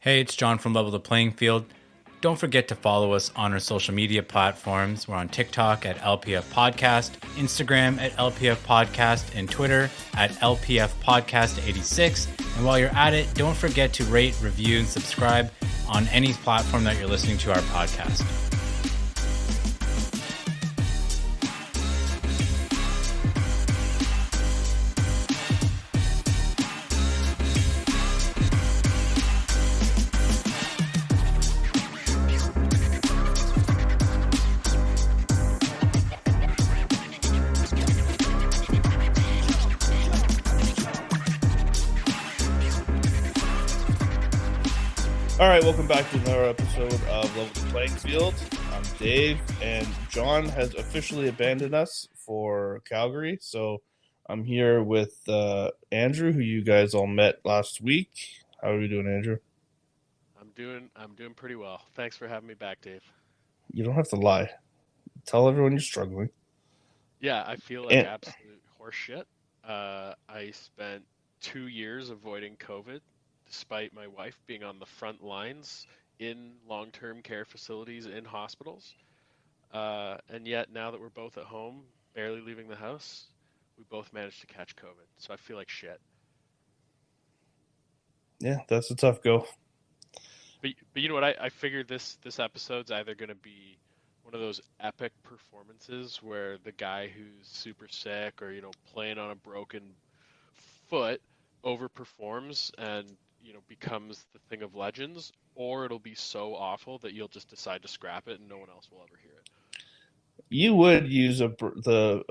Hey, it's John from Level the Playing Field. Don't forget to follow us on our social media platforms. We're on TikTok at LPF Podcast, Instagram at LPF Podcast, and Twitter at LPF Podcast 86. And while you're at it, don't forget to rate, review, and subscribe on any platform that you're listening to our podcast. All right, welcome back to another episode of Level the Playing Field. I'm Dave, and John has officially abandoned us for Calgary. So I'm here with Andrew, who you guys all met last week. How are you doing, Andrew? I'm doing pretty well. Thanks for having me back, Dave. You don't have to lie. Tell everyone you're struggling. Yeah, I feel like And absolute horseshit. I spent 2 years avoiding COVID, despite my wife being on the front lines in long-term care facilities in hospitals. And yet, now that we're both at home, barely leaving the house, we both managed to catch COVID. So I feel like shit. yeah, that's a tough go. But you know what? I figured this episode's either going to be one of those epic performances where the guy who's super sick or playing on a broken foot overperforms and becomes the thing of legends, or it'll be so awful that you'll just decide to scrap it and no one else will ever hear it. You would use a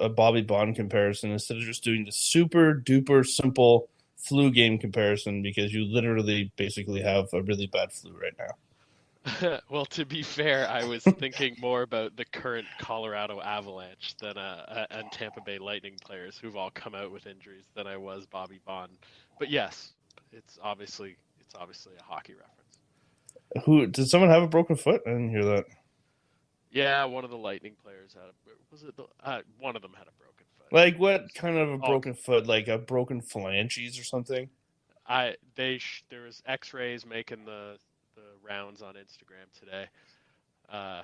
Bobby Bond comparison instead of just doing the super duper simple flu game comparison because you literally basically have a really bad flu right now. Well, to be fair, I was thinking more about the current Colorado Avalanche than and Tampa Bay Lightning players who've all come out with injuries than I was Bobby Bond. But yes, it's obviously a hockey reference. Who did someone have a broken foot? I didn't hear that. Yeah, one of the Lightning players had one of them had a broken foot. Like what kind of a Oh, broken foot? Like a broken phalanges or something? there was X-rays making the rounds on Instagram today, uh,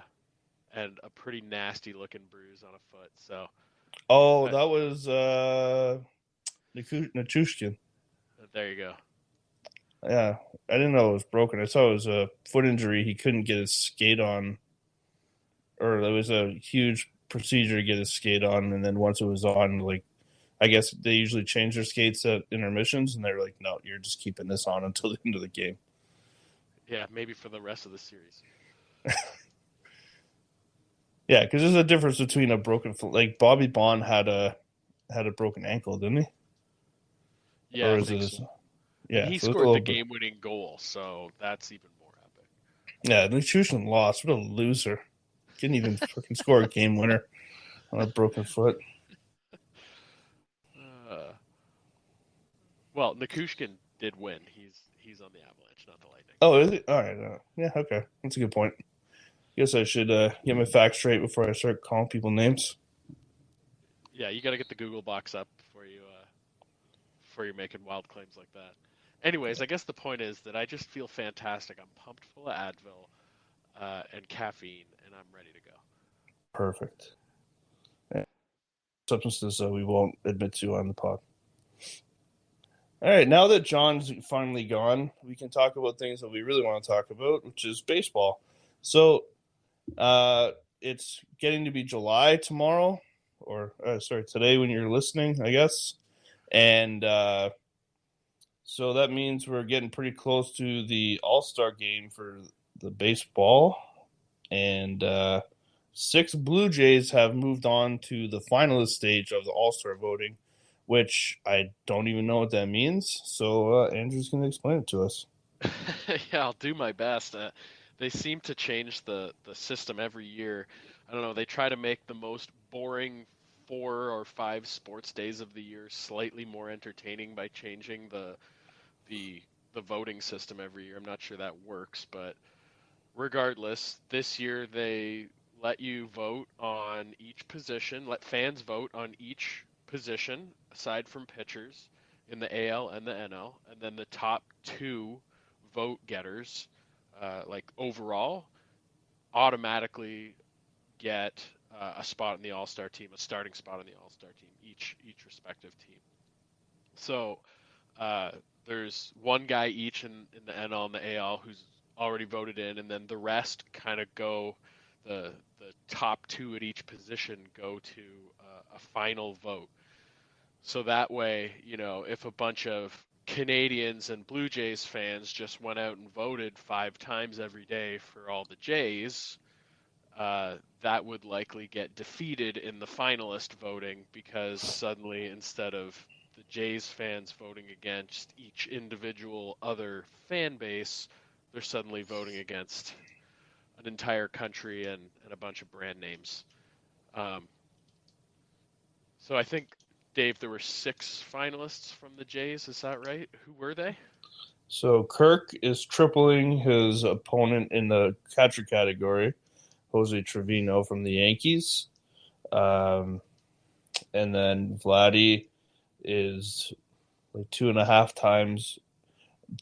and a pretty nasty looking bruise on a foot. So Oh, uh, that was Nichushkin. there you go. Yeah, I didn't know it was broken. I saw it was a foot injury. He couldn't get his skate on, or it was a huge procedure to get his skate on. And then once it was on, like I guess they usually change their skates at intermissions, and they're like, "No, you're just keeping this on until the end of the game." Yeah, maybe for the rest of the series. Yeah, because there's a difference between a broken foot. Like Bobby Bond had a broken ankle, didn't he? Yeah, Or I is think it? so. And Yeah, he so it's a scored little the bit. game-winning goal, so that's even more epic. Yeah, Nutrition lost. What a loser! Couldn't even fucking score a game winner on a broken foot. Uh, well, Nikushkin did win. He's on the Avalanche, not the Lightning. Oh, is it? All right. Yeah, okay. That's a good point. Guess I should get my facts straight before I start calling people names. Yeah, you got to get the Google box up before you're making wild claims like that. Anyways, I guess the point is that I just feel fantastic. I'm pumped full of Advil and caffeine, and I'm ready to go. Perfect. Yeah. Substances we won't admit to on the pod. All right, now that John's finally gone, we can talk about things that we really want to talk about, which is baseball. So, it's getting to be July tomorrow, or sorry, today when you're listening, I guess. And so that means we're getting pretty close to the All-Star game for the baseball. And 6 Blue Jays have moved on to the finalist stage of the All-Star voting, which I don't even know what that means. So Andrew's going to explain it to us. Yeah, I'll do my best. They seem to change the system every year. I don't know. They try to make the most boring 4 or 5 sports days of the year slightly more entertaining by changing the the voting system every year. I'm not sure that works, but regardless, this year they let you vote on each position, let fans vote on each position aside from pitchers in the AL and the NL, and then the top two vote getters, like overall, automatically get a spot in the All-Star team, a starting spot in the All-Star team, each respective team. So there's one guy each in the NL and the AL who's already voted in, and then the rest kind of go. The top two at each position go to a final vote. So that way, if a bunch of Canadians and Blue Jays fans just went out and voted 5 times every day for all the Jays, that would likely get defeated in the finalist voting, because suddenly, instead of the Jays fans voting against each individual other fan base, they're suddenly voting against an entire country and a bunch of brand names. So I think, Dave, there were 6 finalists from the Jays. Is that right? Who were they? So Kirk is tripling his opponent in the catcher category, Jose Trevino from the Yankees. And then Vladdy is like 2.5 times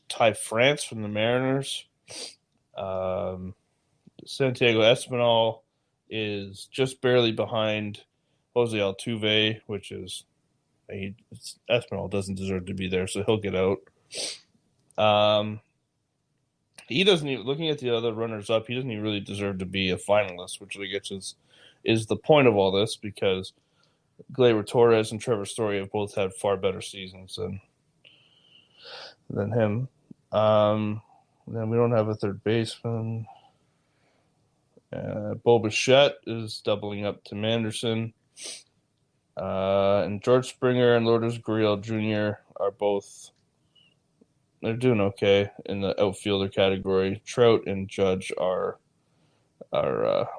Ty France from the Mariners. Santiago Espinal is just barely behind Jose Altuve, which is Espinal doesn't deserve to be there, so he'll get out. He doesn't even, looking at the other runners up, he doesn't even really deserve to be a finalist, which I guess is the point of all this, because Gleyber Torres and Trevor Story have both had far better seasons than him. Then we don't have a third baseman. Bo Bichette is doubling up to Manderson. And George Springer and Lourdes Gurriel Jr. are both, they're doing okay in the outfielder category. Trout and Judge are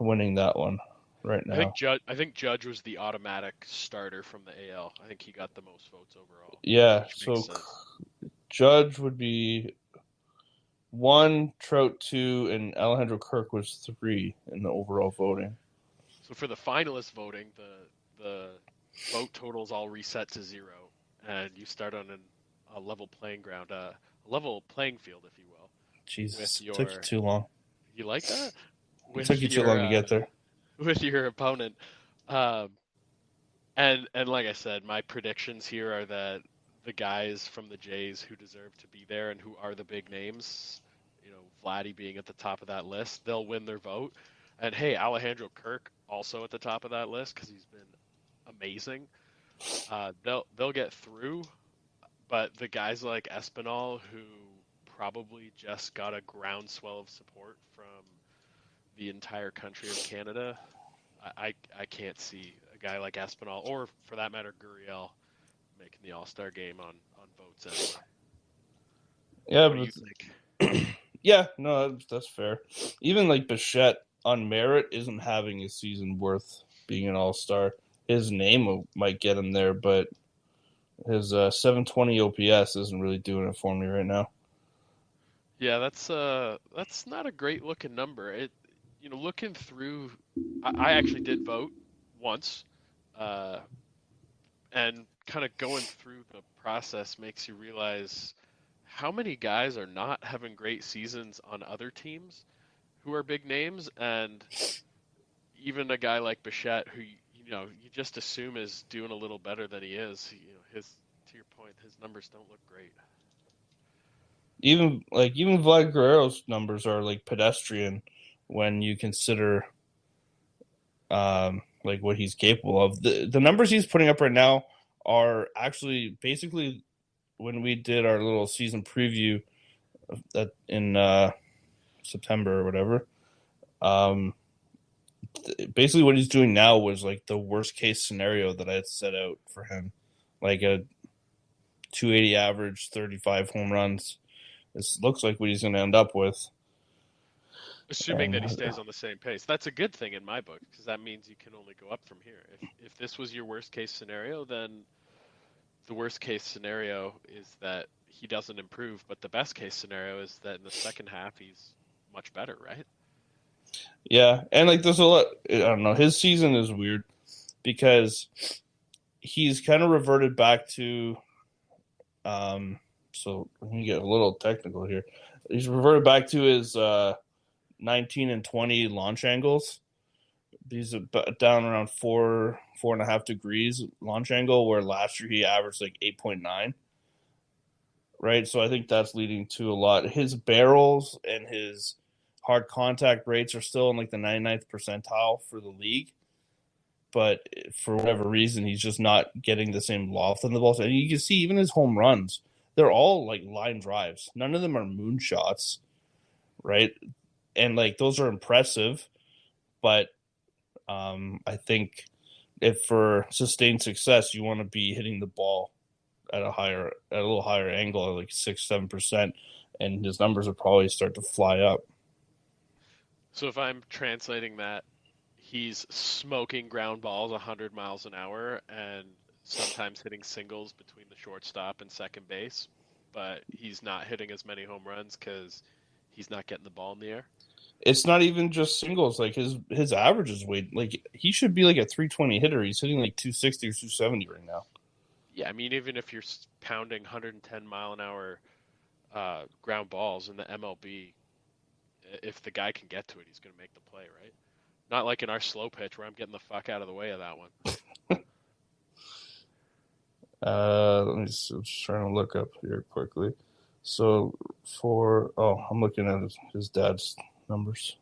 winning that one right now. I think Judge was the automatic starter from the AL. I think he got the most votes overall. Yeah, so Judge would be 1, Trout 2, and Alejandro Kirk was 3 in the overall voting. So for the finalist voting, the vote totals all reset to 0, and you start on a level playing ground, a level playing field, if you will. Jesus, it took you too long. You like that? It took you too long to get there. With your opponent. And like I said, my predictions here are that the guys from the Jays who deserve to be there and who are the big names, Vladdy being at the top of that list, they'll win their vote. And hey, Alejandro Kirk also at the top of that list because he's been amazing. They'll get through, but the guys like Espinal, who probably just got a groundswell of support from the entire country of Canada, I can't see a guy like Espinal, or for that matter Gurriel, making the All-Star game on votes anyway. Yeah, what do you think? Yeah, no, that's fair. Even like Bichette on merit isn't having a season worth being an All-Star. His name might get him there, but his 720 OPS isn't really doing it for me right now. Yeah, that's not a great looking number. Looking through, I actually did vote once, and kind of going through the process makes you realize how many guys are not having great seasons on other teams who are big names, and even a guy like Bichette, who you just assume is doing a little better than he is. To your point, his numbers don't look great. Even Vlad Guerrero's numbers are like pedestrian when you consider like what he's capable of. The numbers he's putting up right now are actually basically when we did our little season preview that in September or whatever. Basically what he's doing now was like the worst case scenario that I had set out for him, like a 280 average, 35 home runs. This looks like what he's going to end up with. Assuming that he stays on the same pace. That's a good thing in my book, because that means you can only go up from here. If this was your worst case scenario, then the worst case scenario is that he doesn't improve, but the best case scenario is that in the second half he's much better, right? Yeah, and like there's a lot, I don't know, his season is weird because he's kind of reverted back to so we can get a little technical here. He's reverted back to his 19 and 20 launch angles. He's down around 4.5 degrees launch angle, where last year he averaged like 8.9. Right, so I think that's leading to a lot. His barrels and his hard contact rates are still in like the 99th percentile for the league, but for whatever reason, he's just not getting the same loft on the ball. And you can see even his home runs, they're all like line drives. None of them are moonshots, right? And like those are impressive, but I think if for sustained success, you want to be hitting the ball at a little higher angle, like 6-7%, and his numbers will probably start to fly up. So if I'm translating that, he's smoking ground balls 100 miles an hour and sometimes hitting singles between the shortstop and second base, but he's not hitting as many home runs because he's not getting the ball in the air. It's not even just singles. Like his average is way like he should be like a 320 hitter. He's hitting like 260 or 270 right now. Yeah, I mean, even if you're pounding 110 mile an hour ground balls in the MLB, if the guy can get to it, he's going to make the play, right? Not like in our slow pitch where I'm getting the fuck out of the way of that one. Let me see. I'm just trying to look up here quickly. So I'm looking at his dad's numbers.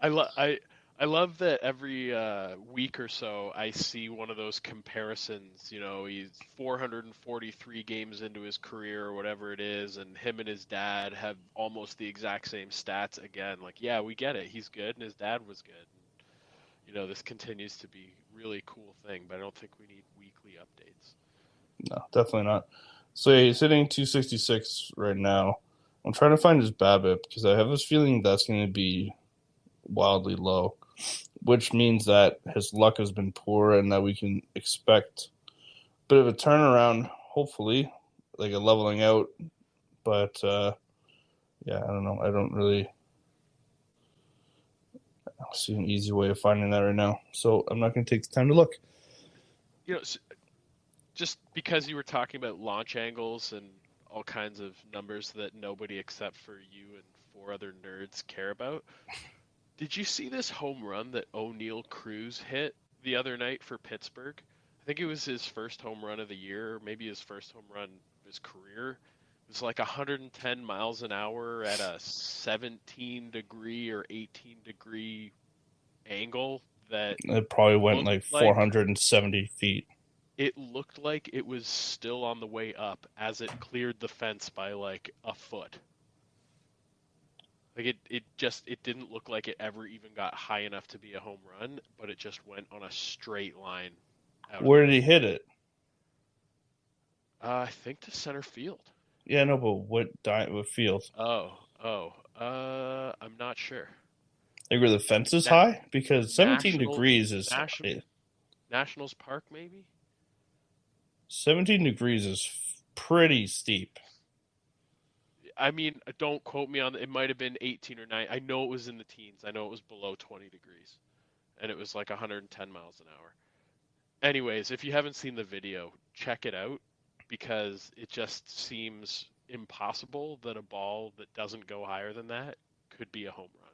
I love that every week or so I see one of those comparisons. You know, he's 443 games into his career or whatever it is, and him and his dad have almost the exact same stats again. Like, yeah, we get it. He's good, and his dad was good. And, you know, this continues to be a really cool thing, but I don't think we need weekly updates. No, definitely not. So yeah, he's hitting 266 right now. I'm trying to find his BABIP because I have this feeling that's going to be wildly low, which means that his luck has been poor and that we can expect a bit of a turnaround, hopefully, like a leveling out. But yeah, I don't know. I don't really see an easy way of finding that right now. So I'm not going to take the time to look. You know, just because you were talking about launch angles and all kinds of numbers that nobody except for you and four other nerds care about, did you see this home run that O'Neal Cruz hit the other night for Pittsburgh? I think it was his first home run of the year, or maybe his first home run of his career. It was like 110 miles an hour at a 17 degree or 18 degree angle that It probably went looked like like 470 feet. it looked like it was still on the way up as it cleared the fence by like a foot. Like it didn't look like it ever even got high enough to be a home run, but it just went on a straight line out. Where did he hit it? I think to center field. Yeah, no, but what field? I'm not sure. Like where the fence is high? Because 17 National, degrees is Nationals Park, maybe? 17 degrees is pretty steep. I mean, don't quote me on it. It might have been 18 or 9. I know it was in the teens. I know it was below 20 degrees. And it was like 110 miles an hour. Anyways, if you haven't seen the video, check it out because it just seems impossible that a ball that doesn't go higher than that could be a home run.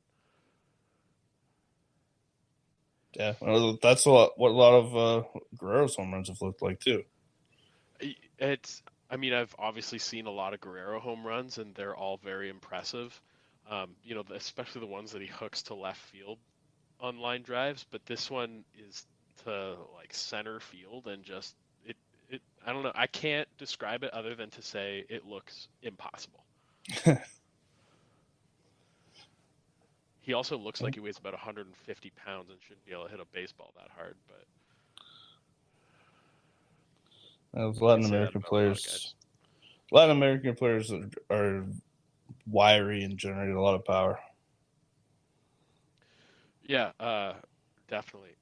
Yeah, well, that's what a lot of Guerrero's home runs have looked like too. I've obviously seen a lot of Guerrero home runs, and they're all very impressive. Especially the ones that he hooks to left field on line drives. But this one is to like center field, and just it. I don't know. I can't describe it other than to say it looks impossible. He also looks like he weighs about 150 pounds and shouldn't be able to hit a baseball that hard, but. Those Latin American players are wiry and generate a lot of power. Yeah, definitely.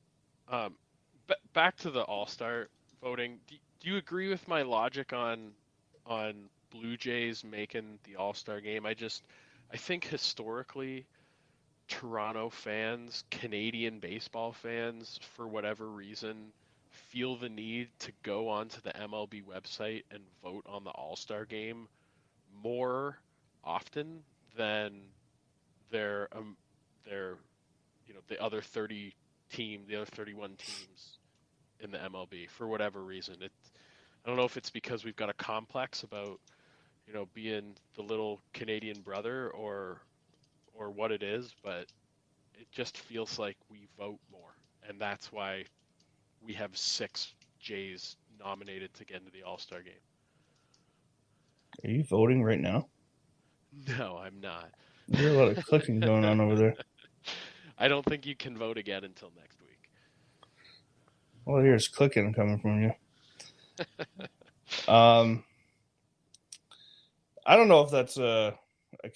Back to the All-Star voting. Do you agree with my logic on Blue Jays making the All-Star game? I think historically, Toronto fans, Canadian baseball fans, for whatever reason, feel the need to go onto the MLB website and vote on the All-Star game more often than their the other 31 teams in the MLB for whatever reason. I don't know if it's because we've got a complex about being the little Canadian brother or what it is, but it just feels like we vote more, and that's why we have 6 Jays nominated to get into the All-Star game. Are you voting right now? No, I'm not. There's a lot of clicking going on over there. I don't think you can vote again until next week. All I hear is clicking coming from you. I don't know if that's a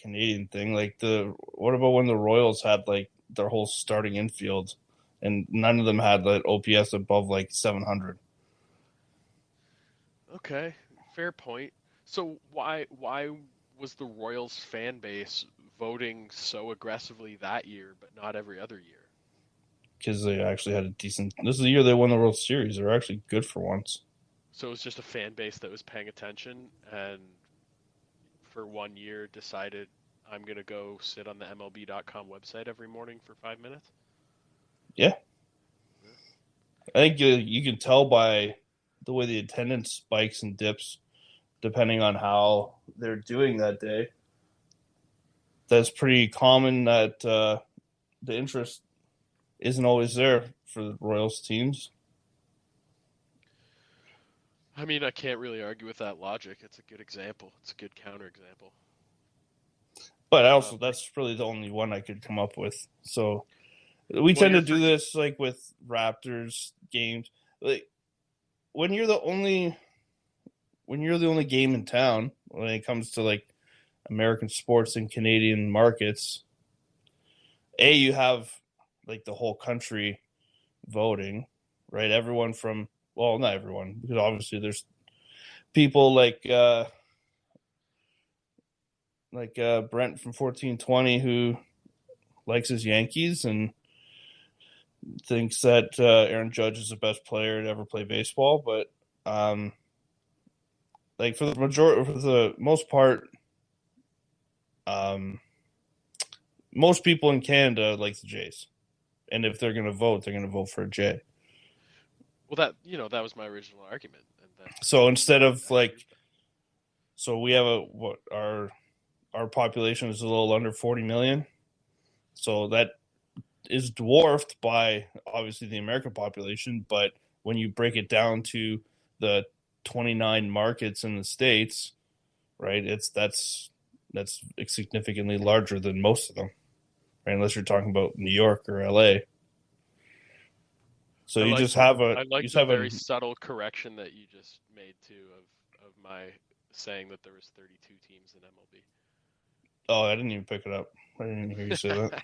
Canadian thing. Like what about when the Royals had like their whole starting infield, and none of them had like OPS above like 700? Okay, fair point. So why was the Royals fan base voting so aggressively that year, but not every other year? Because they actually had a decent. This is the year they won the World Series. They're actually good for once. So it was just a fan base that was paying attention, and for 1 year decided I'm gonna go sit on the MLB.com website every morning for 5 minutes. Yeah, I think you can tell by the way the attendance spikes and dips depending on how they're doing that day. That's pretty common that the interest isn't always there for the Royals teams. I mean, I can't really argue with that logic. It's a good example. It's a good counterexample. But also, that's really the only one I could come up with. So we tend to do this like with Raptors games. Like when you're the only game in town when it comes to like American sports and Canadian markets, you have like the whole country voting, right? Everyone from, well, not everyone, because obviously there's people like Brent from 1420 who likes his Yankees and thinks that Aaron Judge is the best player to ever play baseball. But like for the most part, most people in Canada like the Jays, and if they're going to vote, they're going to vote for a Jay. Well, that was my original argument. And so instead of like, so we have our population is a little under 40 million. So that is dwarfed by obviously the American population. But when you break it down to the 29 markets in the States, right, that's significantly larger than most of them, right? Unless you're talking about New York or LA. So I like the very subtle correction that you just made too of my saying that there was 32 teams in MLB. Oh, I didn't even pick it up. I didn't even hear you say that.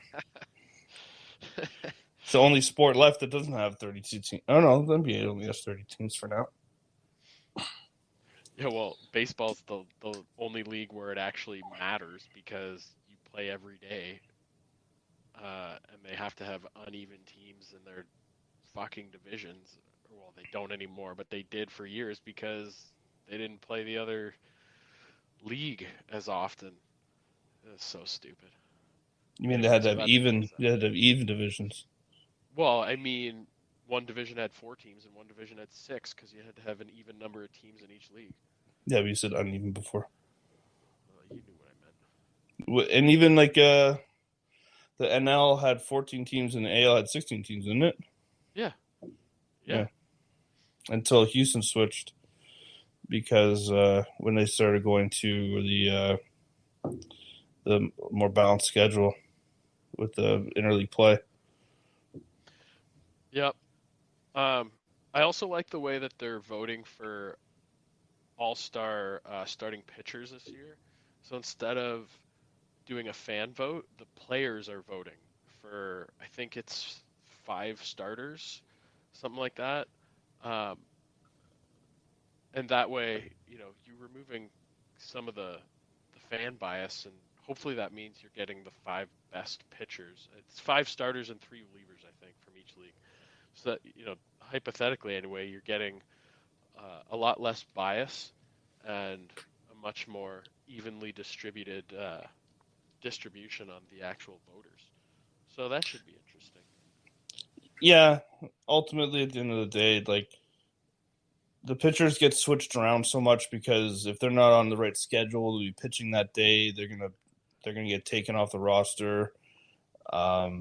It's the only sport left that doesn't have 32 teams. Oh no, the NBA only has 30 teams for now. Yeah, well, baseball's the only league where it actually matters because you play every day, and they have to have uneven teams in their fucking divisions. Well, they don't anymore, but they did for years because they didn't play the other league as often. It's so stupid. You mean they had to have even divisions? Well, I mean, one division had 4 teams and one division had 6 because you had to have an even number of teams in each league. Yeah, but you said uneven before. You knew what I meant. And even like the NL had 14 teams and the AL had 16 teams, didn't it? Yeah. Until Houston switched because when they started going to the more balanced schedule with the interleague play. Yep. I also like the way that they're voting for all-star starting pitchers this year. So instead of doing a fan vote, the players are voting for, I think it's 5 starters, something like that. And that way, you're removing some of the fan bias, and hopefully that means you're getting the 5 best pitchers. It's 5 starters and 3 relievers, I think, from each league. So that, hypothetically anyway, you're getting a lot less bias and a much more evenly distributed distribution on the actual voters. So that should be interesting. Yeah, ultimately at the end of the day, like the pitchers get switched around so much because if they're not on the right schedule to be pitching that day, they're gonna get taken off the roster. At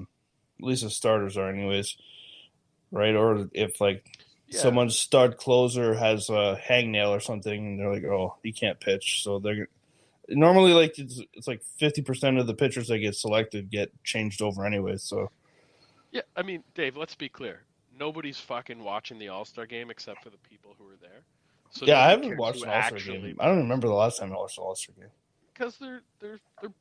least the starters are, anyways, right? Or if like someone's stud closer has a hangnail or something, and they're like, "Oh, he can't pitch," so they're normally like it's like 50% of the pitchers that get selected get changed over anyways. So yeah, I mean, Dave, let's be clear. Nobody's fucking watching the All-Star game except for the people who are there. So yeah, I nobody haven't cares watched who an All-Star actually game. I don't remember the last time I watched an All-Star game. because they're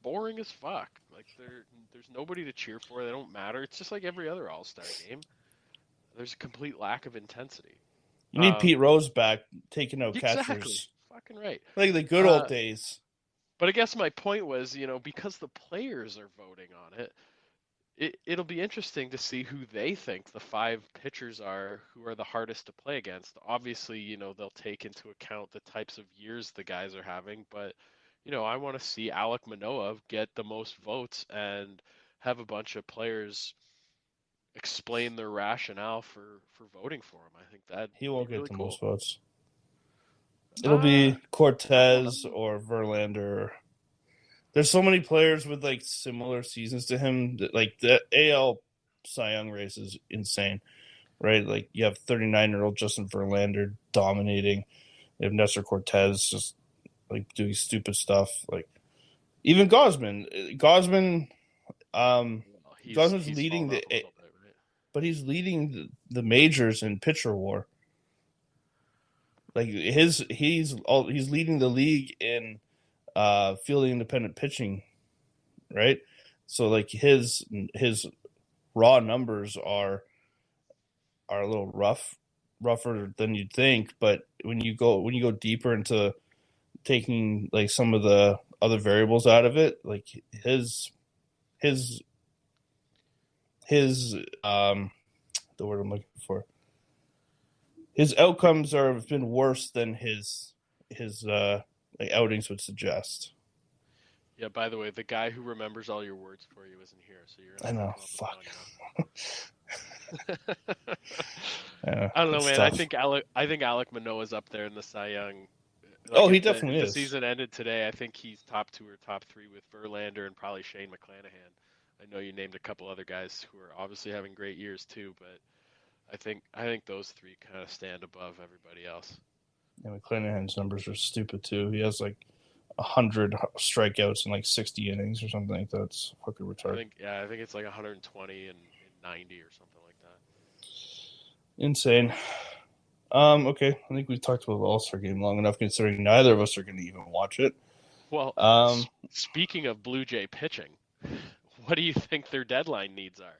boring as fuck. Like there's nobody to cheer for. They don't matter. It's just like every other All-Star game. There's a complete lack of intensity. You need Pete Rose back taking out Exactly. catchers. Fucking right. Like the good old days. But I guess my point was, because the players are voting on it'll be interesting to see who they think the 5 pitchers are who are the hardest to play against. Obviously, they'll take into account the types of years the guys are having, but I want to see Alek Manoah get the most votes and have a bunch of players explain their rationale for voting for him. I think that He won't be really get the cool. most votes. It'll be Cortez or Verlander. There's so many players with like similar seasons to him. That, like the AL Cy Young race is insane, right? Like you have 39-year-old Justin Verlander dominating. You have Nestor Cortez just like doing stupid stuff. Like even Gosman. Gosman's leading but he's leading the majors in pitcher WAR. Like he's leading the league in fielding independent pitching, right? So like his raw numbers are a little rougher than you'd think, but when you go deeper into taking like some of the other variables out of it, like his the word I'm looking for, his outcomes have been worse than his like outings would suggest. Yeah, by the way, the guy who remembers all your words for you isn't here, so you're I know. Fuck. Yeah, I don't know, man. Tough. I think Alek Manoah's up there in the Cy Young. Like he definitely is. The season ended today. I think he's top 2 or top 3 with Verlander and probably Shane McClanahan. I know you named a couple other guys who are obviously having great years too, but I think those 3 kind of stand above everybody else. Yeah, McClanahan's numbers are stupid too. He has like 100 strikeouts in like 60 innings or something like that. It's fucking retarded. I think it's like 120 and 90 or something like that. Insane. Okay, I think we've talked about the All-Star game long enough, considering neither of us are going to even watch it. Well, speaking of Blue Jay pitching, what do you think their deadline needs are?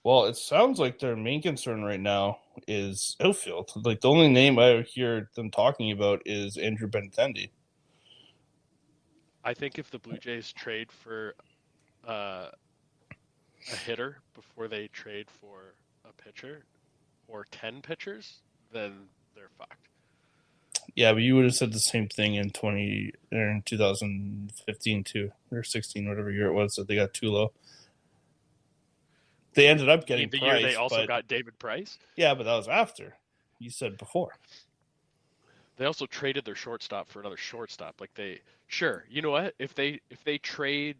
Well, it sounds like their main concern right now is outfield. Like the only name I hear them talking about is Andrew Benintendi. I think if the Blue Jays trade for a hitter before they trade for a pitcher or 10 pitchers, then they're fucked. Yeah, but you would have said the same thing in 2015 too, or 16, whatever year it was that they got too low. They ended up getting the Price, year they also got David Price. Yeah, but that was after. You said before. They also traded their shortstop for another shortstop. Like you know what? If they trade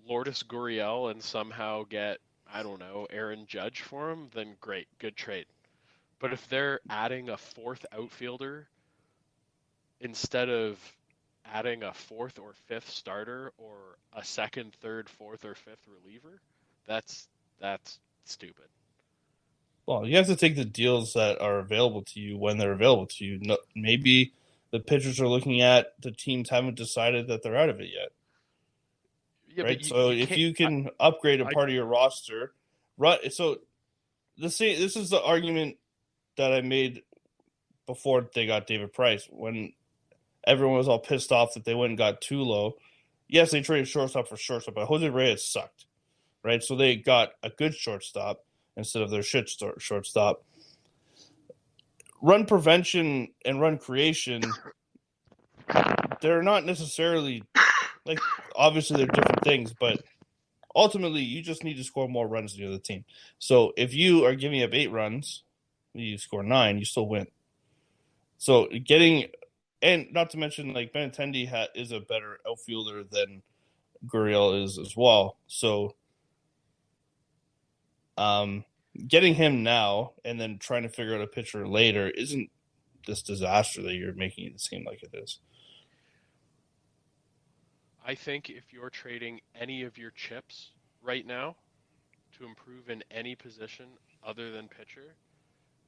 Lourdes Gurriel and somehow get, I don't know, Aaron Judge for him, then great, good trade. But if they're adding a 4th outfielder instead of adding a 4th or 5th starter or a 2nd, 3rd, 4th, or 5th reliever, that's stupid. Well, you have to take the deals that are available to you when they're available to you. No, maybe the pitchers are looking at the teams haven't decided that they're out of it yet. Yeah, right. So if you can upgrade a part of your roster, right? So this is the argument that I made before they got David Price when everyone was all pissed off that they went and got Tulo. Yes, they traded shortstop for shortstop, but Jose Reyes sucked, right? So they got a good shortstop. instead of their shortstop. Run prevention and run creation, they're not necessarily like, obviously they're different things, but ultimately you just need to score more runs than the other team. So if you are giving up 8 runs, you score 9, you still win. So and not to mention like Benintendi is a better outfielder than Gurriel is as well. So getting him now and then trying to figure out a pitcher later isn't this disaster that you're making it seem like it is. I think if you're trading any of your chips right now to improve in any position other than pitcher,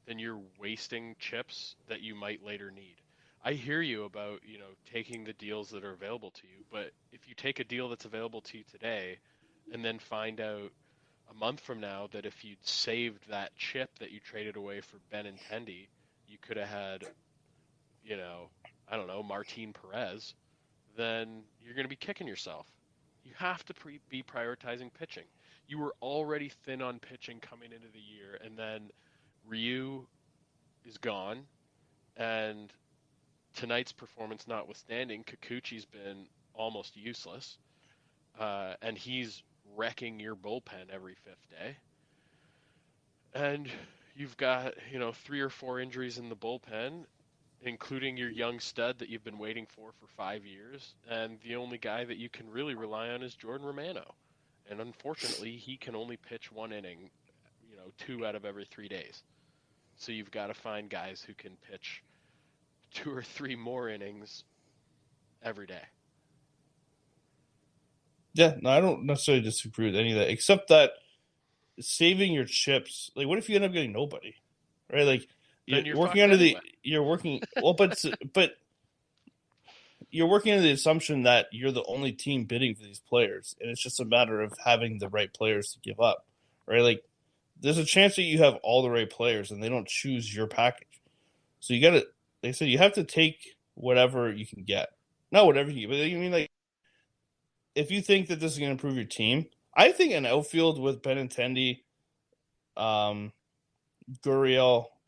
then you're wasting chips that you might later need. I hear you about, taking the deals that are available to you, but if you take a deal that's available to you today and then find out a month from now that if you'd saved that chip that you traded away for Benintendi, you could have had, I don't know, Martin Perez, then you're going to be kicking yourself. You have to be prioritizing pitching. You were already thin on pitching coming into the year, and then Ryu is gone, and tonight's performance notwithstanding, Kikuchi's been almost useless, and he's wrecking your bullpen every 5th day. And you've got, 3 or 4 injuries in the bullpen, including your young stud that you've been waiting for 5 years, and the only guy that you can really rely on is Jordan Romano. And unfortunately, he can only pitch 1 inning, 2 out of every 3 days. So you've got to find guys who can pitch 2 or 3 more innings every day. Yeah, no, I don't necessarily disagree with any of that, except that saving your chips, like what if you end up getting nobody, right? Like you're working under anyway. you're working well, but you're working under the assumption that you're the only team bidding for these players, and it's just a matter of having the right players to give up, right? Like there's a chance that you have all the right players and they don't choose your package. So you got to, they said you have to take whatever you can get. Not whatever you get, but you mean like if you think that this is going to improve your team, I think an outfield with Benintendi, Gurriel,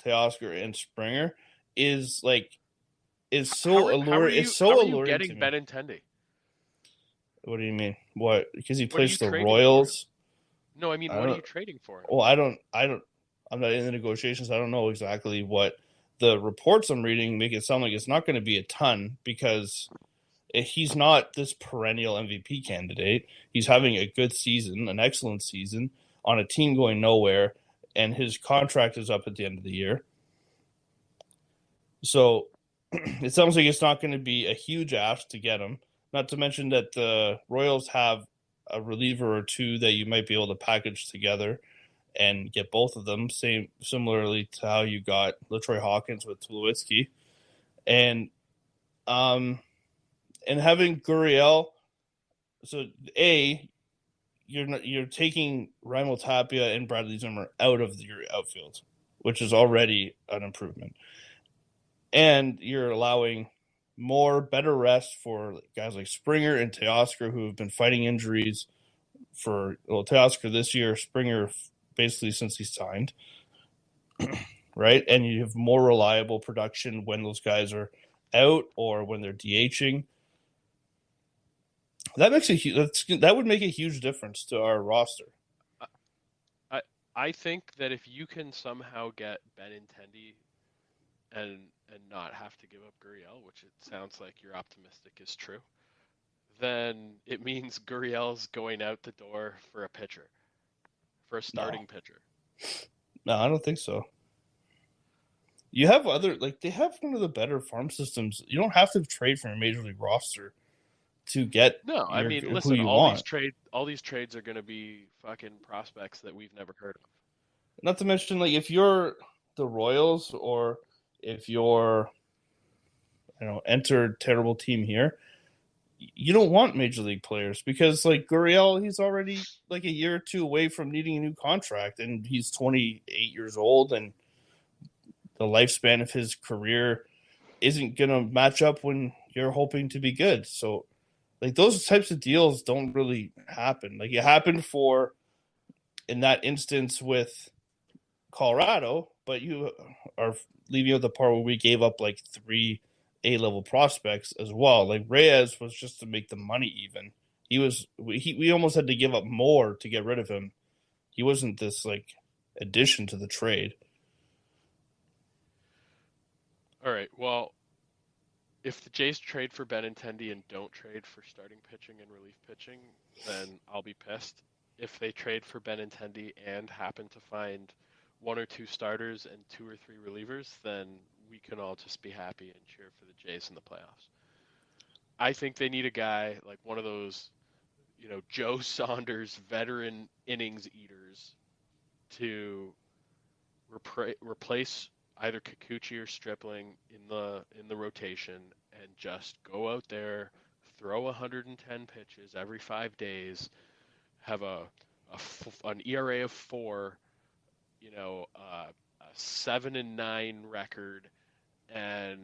Teoscar, and Springer is so alluring. It's so alluring. How are you getting Benintendi? What do you mean? What? Because he plays the Royals? No, I mean, what are you trading for him? Well, I'm not in the negotiations. I don't know exactly what the reports I'm reading make it sound like. It's not going to be a ton because he's not this perennial MVP candidate. He's having a good season, an excellent season on a team going nowhere, and his contract is up at the end of the year. So it sounds like it's not going to be a huge ask to get him. Not to mention that the Royals have a reliever or two that you might be able to package together and get both of them, similarly to how you got LaTroy Hawkins with Tulowitzki. And having Gurriel, so you're taking Raimel Tapia and Bradley Zimmer out of your outfield, which is already an improvement. And you're allowing better rest for guys like Springer and Teoscar, who have been fighting injuries Teoscar this year, Springer basically since he signed, right? And you have more reliable production when those guys are out or when they're DHing. That would make a huge difference to our roster. I think that if you can somehow get Benintendi and not have to give up Gurriel, which it sounds like you're optimistic is true, then it means Gurriel's going out the door for a pitcher, for a starting pitcher. No, I don't think so. You have they have one of the better farm systems. You don't have to trade from a major league roster to get listen, who you all want. These trades are going to be fucking prospects that we've never heard of. Not to mention, like, if you're the Royals or if you're, enter terrible team here, you don't want major league players because, like, Gurriel, he's already like a year or two away from needing a new contract, and he's 28 years old, and the lifespan of his career isn't going to match up when you're hoping to be good. So, like, those types of deals don't really happen. Like, it happened in that instance with Colorado, but you are leaving out the part where we gave up like 3 A-level prospects as well. Like Reyes was just to make the money even. We almost had to give up more to get rid of him. He wasn't this like addition to the trade. All right. Well, if the Jays trade for Benintendi and don't trade for starting pitching and relief pitching, then I'll be pissed. If they trade for Benintendi and happen to find 1 or 2 starters and 2 or 3 relievers, then we can all just be happy and cheer for the Jays in the playoffs. I think they need a guy like one of those, Joe Saunders veteran innings eaters to replace either Kikuchi or Stripling in the rotation and just go out there, throw 110 pitches every 5 days, have an ERA of 4, a 7-9 record, and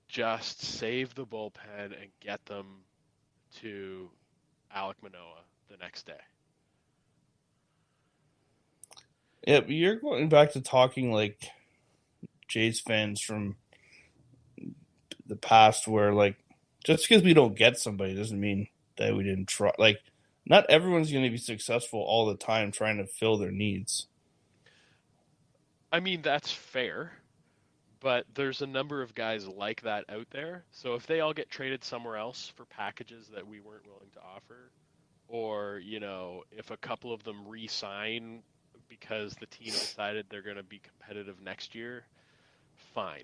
just save the bullpen and get them to Alek Manoah the next day. Yeah, but you're going back to talking like Jays fans from the past where like just because we don't get somebody doesn't mean that we didn't try. Like not everyone's going to be successful all the time trying to fill their needs. I mean, that's fair, but there's a number of guys like that out there. So if they all get traded somewhere else for packages that we weren't willing to offer, or, if a couple of them re-sign because the team decided they're going to be competitive next year, fine.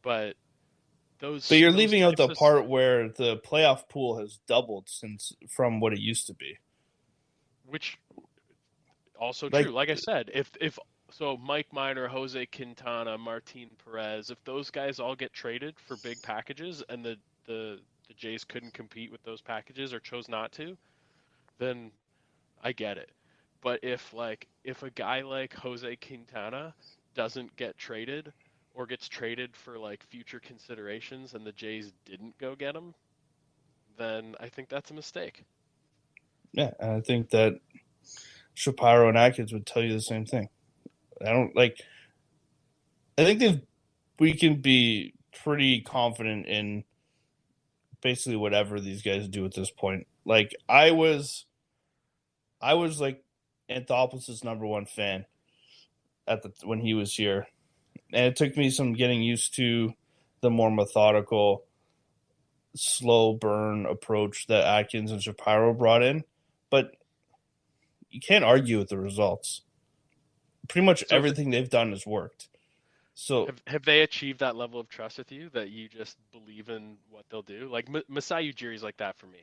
But you're leaving out the part where the playoff pool has doubled from what it used to be. Which also true. Like I said, if so Mike Minor, Jose Quintana, Martin Perez, if those guys all get traded for big packages and the Jays couldn't compete with those packages or chose not to, then I get it. But if a guy like Jose Quintana doesn't get traded or gets traded for like future considerations and the Jays didn't go get him, then I think that's a mistake. Yeah, and I think that Shapiro and Atkins would tell you the same thing. I think we can be pretty confident in basically whatever these guys do at this point. Like I was like Anthopoulos' number 1 fan when he was here. And it took me some getting used to the more methodical, slow burn approach that Atkins and Shapiro brought in. But you can't argue with the results. Pretty much everything they've done has worked. So have they achieved that level of trust with you that you just believe in what they'll do? Like Masai Ujiri's like that for me,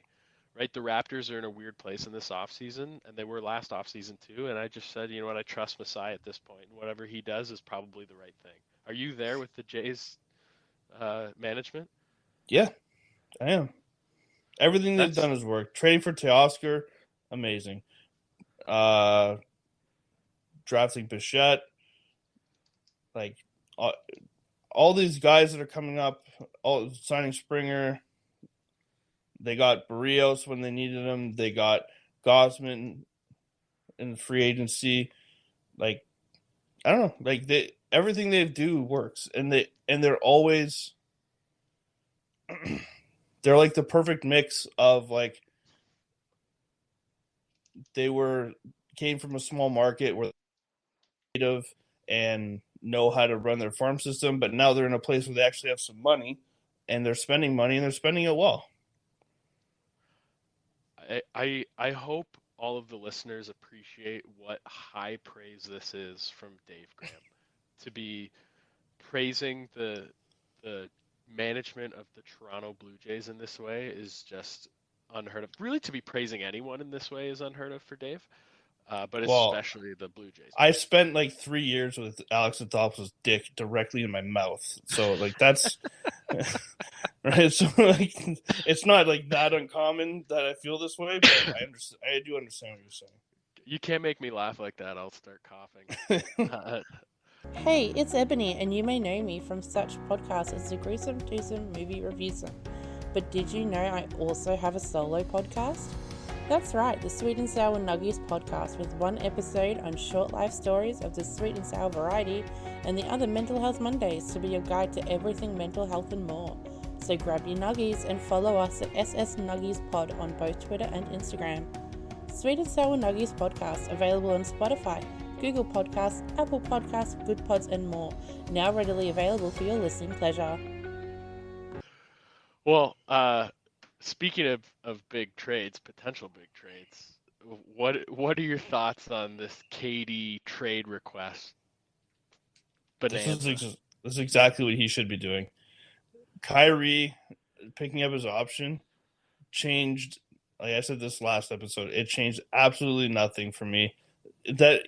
right? The Raptors are in a weird place in this offseason, and they were last offseason too. And I just said, you know what, I trust Masai at this point. Whatever he does is probably the right thing. Are you there with the Jays management? Yeah, I am. Everything they've done has worked. Trading for Teoscar, amazing. Drafting Bichette, like all these guys that are coming up, signing Springer. They got Barrios when they needed him. They got Gosman in free agency. Like I don't know, like everything they do works, and they're always they're like the perfect mix of like came from a small market where they're creative and know how to run their farm system, but now they're in a place where they actually have some money and they're spending money and they're spending it well. I hope all of the listeners appreciate what high praise this is from Dave Graham. To be praising the management of the Toronto Blue Jays in this way is just unheard of. Really, to be praising anyone in this way is unheard of for Dave, but especially the Blue Jays. I spent like 3 years with Alex Anthopoulos' dick directly in my mouth, so like that's right. So like, it's not like that uncommon that I feel this way, but I do understand what you're saying. You can't make me laugh like that. I'll start coughing. Hey, it's Ebony, and you may know me from such podcasts as the Gruesome Twosome Movie Review. But did you know I also have a solo podcast? That's right, the Sweet and Sour Nuggies podcast with one episode on short life stories of the sweet and sour variety and the other Mental Health Mondays to be your guide to everything mental health and more. So grab your nuggies and follow us at SS Nuggies Pod on both Twitter and Instagram. Sweet and Sour Nuggies podcast available on Spotify, Google Podcasts, Apple Podcasts, Good Pods and more. Now readily available for your listening pleasure. Well, speaking of big trades, potential big trades, what are your thoughts on this KD trade request? Bonanza. This is exactly what he should be doing. Kyrie picking up his option changed, like I said this last episode, it changed absolutely nothing for me. That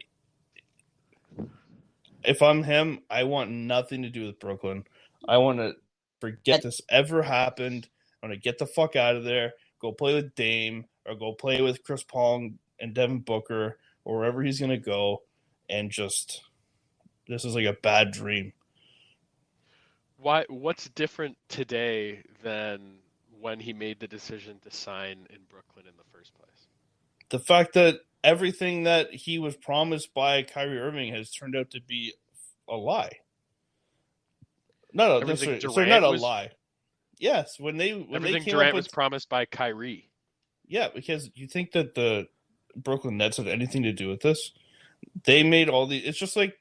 if I'm him, I want nothing to do with Brooklyn. I want to forget this ever happened. I want to get the fuck out of there, go play with Dame, or go play with Chris Paul and Devin Booker, or wherever he's going to go, and just, this is like a bad dream. What's different today than when he made the decision to sign in Brooklyn in the first place? The fact that everything that he was promised by Kyrie Irving has turned out to be a lie. No, sorry, not a lie. Yes, when everything came Durant up with, was promised by Kyrie. Yeah, because you think that the Brooklyn Nets had anything to do with this? They made all the. It's just like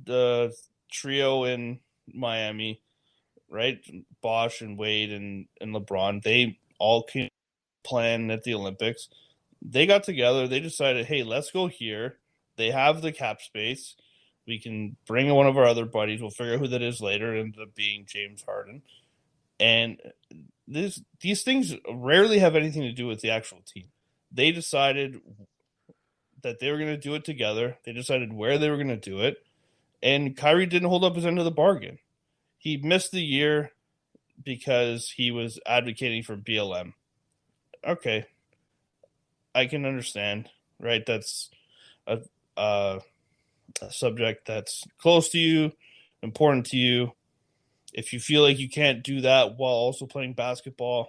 the trio in Miami, right? Bosch and Wade and LeBron. They all came plan at the Olympics. They got together. They decided, hey, let's go here. They have the cap space. We can bring one of our other buddies. We'll figure out who that is later. It ended up being James Harden. And these things rarely have anything to do with the actual team. They decided that they were going to do it together. They decided where they were going to do it. And Kyrie didn't hold up his end of the bargain. He missed the year because he was advocating for BLM. Okay. I can understand, right? That's a subject that's close to you, important to you. If you feel like you can't do that while also playing basketball,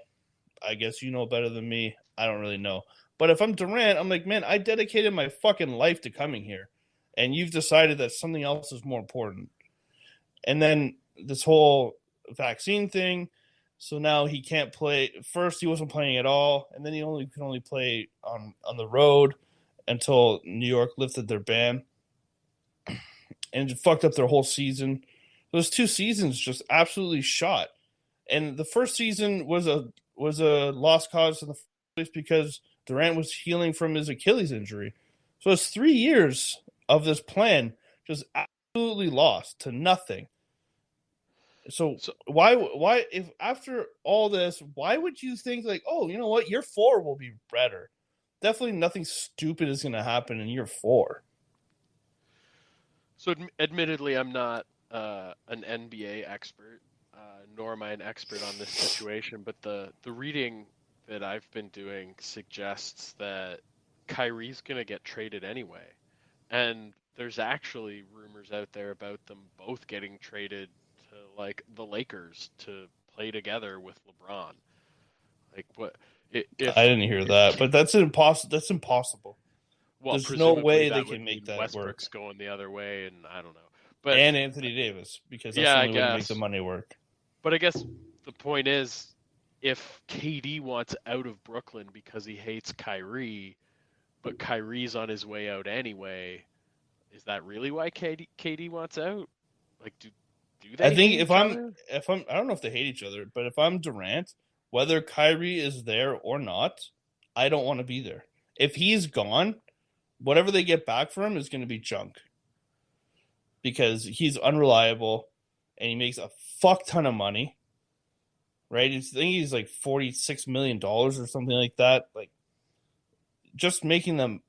I guess you know better than me. I don't really know. But if I'm Durant, I'm like, man, I dedicated my fucking life to coming here. And you've decided that something else is more important. And then this whole vaccine thing. So now he can't play. First, he wasn't playing at all. And then he can only play on the road until New York lifted their ban. And it fucked up their whole season. Those 2 seasons just absolutely shot. And the first season was a lost cause in the first place because Durant was healing from his Achilles injury. So it's 3 years of this plan just absolutely lost to nothing. So why if after all this, why would you think like, oh, you know what, year 4 will be better? Definitely nothing stupid is going to happen in year 4. So admittedly, I'm not an NBA expert, nor am I an expert on this situation, but the reading that I've been doing suggests that Kyrie's going to get traded anyway. And there's actually rumors out there about them both getting traded to like the Lakers to play together with LeBron. Like what? I didn't hear that, but that's impossible. That's impossible. Well, there's no way they can make that Westbrook's work. going the other way, and I don't know. But and Anthony Davis, because that's the only way to make the money work. But I guess the point is, if KD wants out of Brooklyn because he hates Kyrie, but Kyrie's on his way out anyway, is that really why KD wants out? Like, do they? I think if I'm, I don't know if they hate each other, but if I'm Durant, whether Kyrie is there or not, I don't want to be there. If he's gone, whatever they get back for him is going to be junk. Because he's unreliable and he makes a fuck ton of money. Right? I think he's like $46 million or something like that. Like, just making them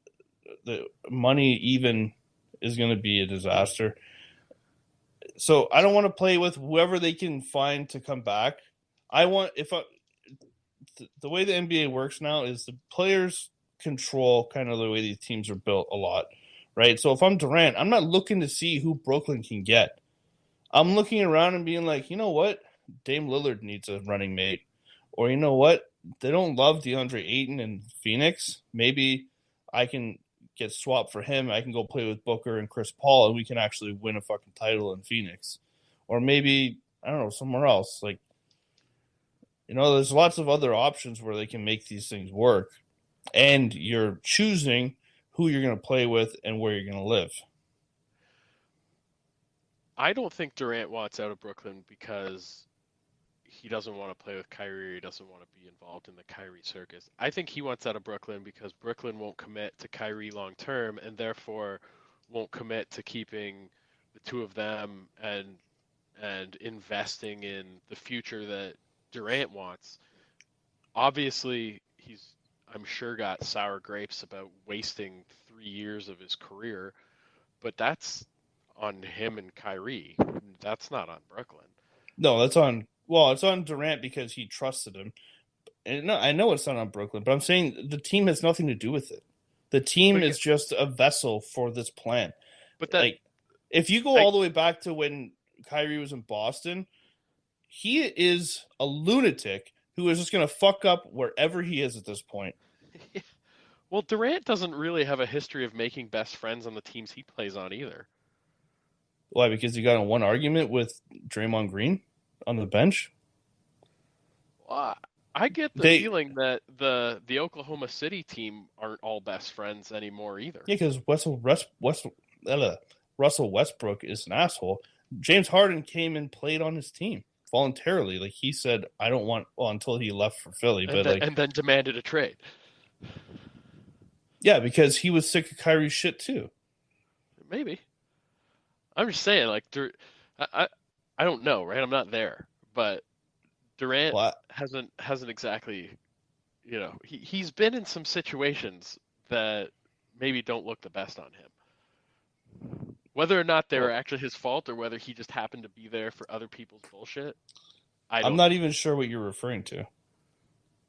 the money even is going to be a disaster. So I don't want to play with whoever they can find to come back. The way the NBA works now is the players control kind of the way these teams are built a lot, right? So if I'm Durant, I'm not looking to see who Brooklyn can get. I'm looking around and being like, you know what? Dame Lillard needs a running mate. Or you know what? they don't love DeAndre Ayton in Phoenix. Maybe I can get swapped for him. I can go play with Booker and Chris Paul, and we can actually win a fucking title in Phoenix. Or maybe, I don't know, somewhere else. Like, there's lots of other options where they can make these things work. And you're choosing who you're going to play with and where you're going to live. I don't think Durant wants out of Brooklyn because he doesn't want to play with Kyrie. He doesn't want to be involved in the Kyrie circus. I think he wants out of Brooklyn because Brooklyn won't commit to Kyrie long term and therefore won't commit to keeping the two of them and investing in the future that Durant wants. Obviously, he's, I'm sure, got sour grapes about wasting 3 years of his career, but that's on him and Kyrie. That's not on Brooklyn. No, it's on Durant because he trusted him. And no, I know it's not on Brooklyn, but I'm saying the team has nothing to do with it. The team is just a vessel for this plan. But that, like, if you go all the way back to when Kyrie was in Boston, he is a lunatic who is just going to fuck up wherever he is at this point. Well, Durant doesn't really have a history of making best friends on the teams he plays on either. Why? Because he got in one argument with Draymond Green on the bench? Well, I get the feeling that the Oklahoma City team aren't all best friends anymore either. Yeah, because Russell Westbrook is an asshole. James Harden came and played on his team voluntarily. Like, he said, I don't want, until he left for Philly. And then demanded a trade. Yeah, because he was sick of Kyrie's shit too. Maybe. I'm just saying, like, I don't know, right? I'm not there, but Durant hasn't exactly, he's been in some situations that maybe don't look the best on him. Whether or not they were actually his fault or whether he just happened to be there for other people's bullshit, I'm not even sure what you're referring to.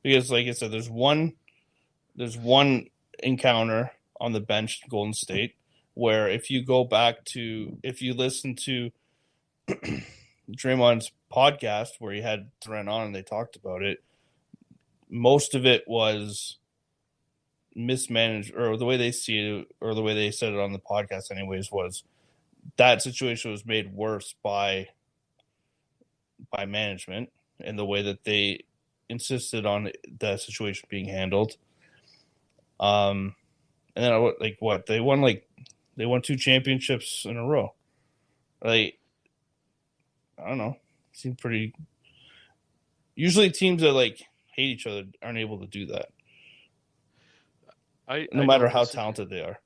Because, like I said, there's one encounter on the bench, Golden State, where if you listen to Draymond's podcast where he had Durant on and they talked about it, most of it was mismanaged, or the way they see it, or the way they said it on the podcast anyways, was that situation was made worse by management and the way that they insisted on the situation being handled. And then they won 2 championships in a row. Like, I don't know. Seemed pretty. Usually, teams that hate each other aren't able to do that. No matter how talented they are.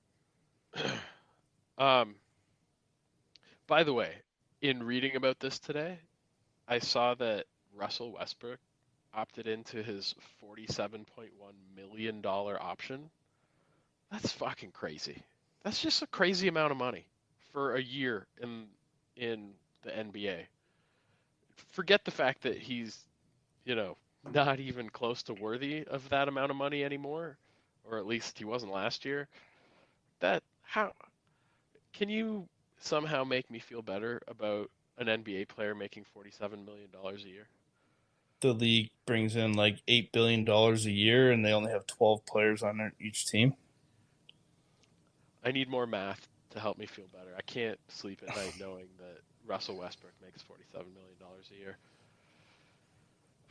By the way, in reading about this today, I saw that Russell Westbrook opted into his $47.1 million option. That's fucking crazy. That's just a crazy amount of money for a year in the NBA. Forget the fact that he's, not even close to worthy of that amount of money anymore, or at least he wasn't last year. How can you somehow make me feel better about an NBA player making $47 million a year? The league brings in $8 billion a year, and they only have 12 players on each team. I need more math to help me feel better. I can't sleep at night knowing that Russell Westbrook makes $47 million a year.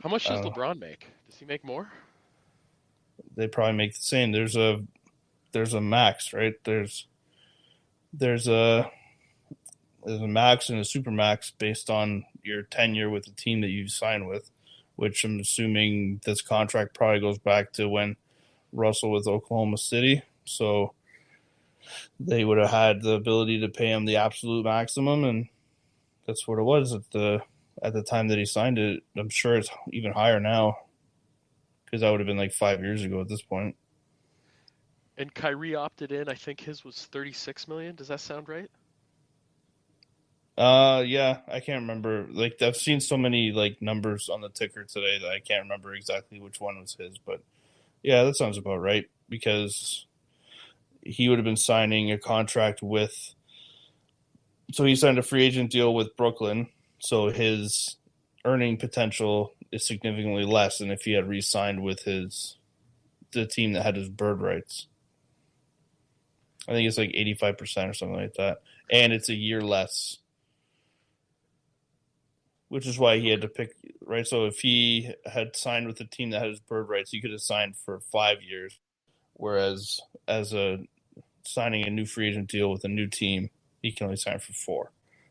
How much does LeBron make? Does he make more? They probably make the same. There's a max, right? There's a max and a super max based on your tenure with the team that you sign with, which I'm assuming this contract probably goes back to when Russell was Oklahoma City. So they would have had the ability to pay him the absolute maximum, and that's what it was at the time that he signed it. I'm sure it's even higher now, because that would have been 5 years ago at this point. And Kyrie opted in. I think his was $36 million. Does that sound right? Yeah, I can't remember. I've seen so many numbers on the ticker today that I can't remember exactly which one was his, but yeah, that sounds about right, because he would have been signing a contract so he signed a free agent deal with Brooklyn, so his earning potential is significantly less than if he had re-signed with the team that had his bird rights. I think it's like 85% or something like that. And it's a year less, which is why he had to pick, right? So if he had signed with the team that had his bird rights, he could have signed for 5 years. Whereas signing a new free agent deal with a new team, he can only sign for 4.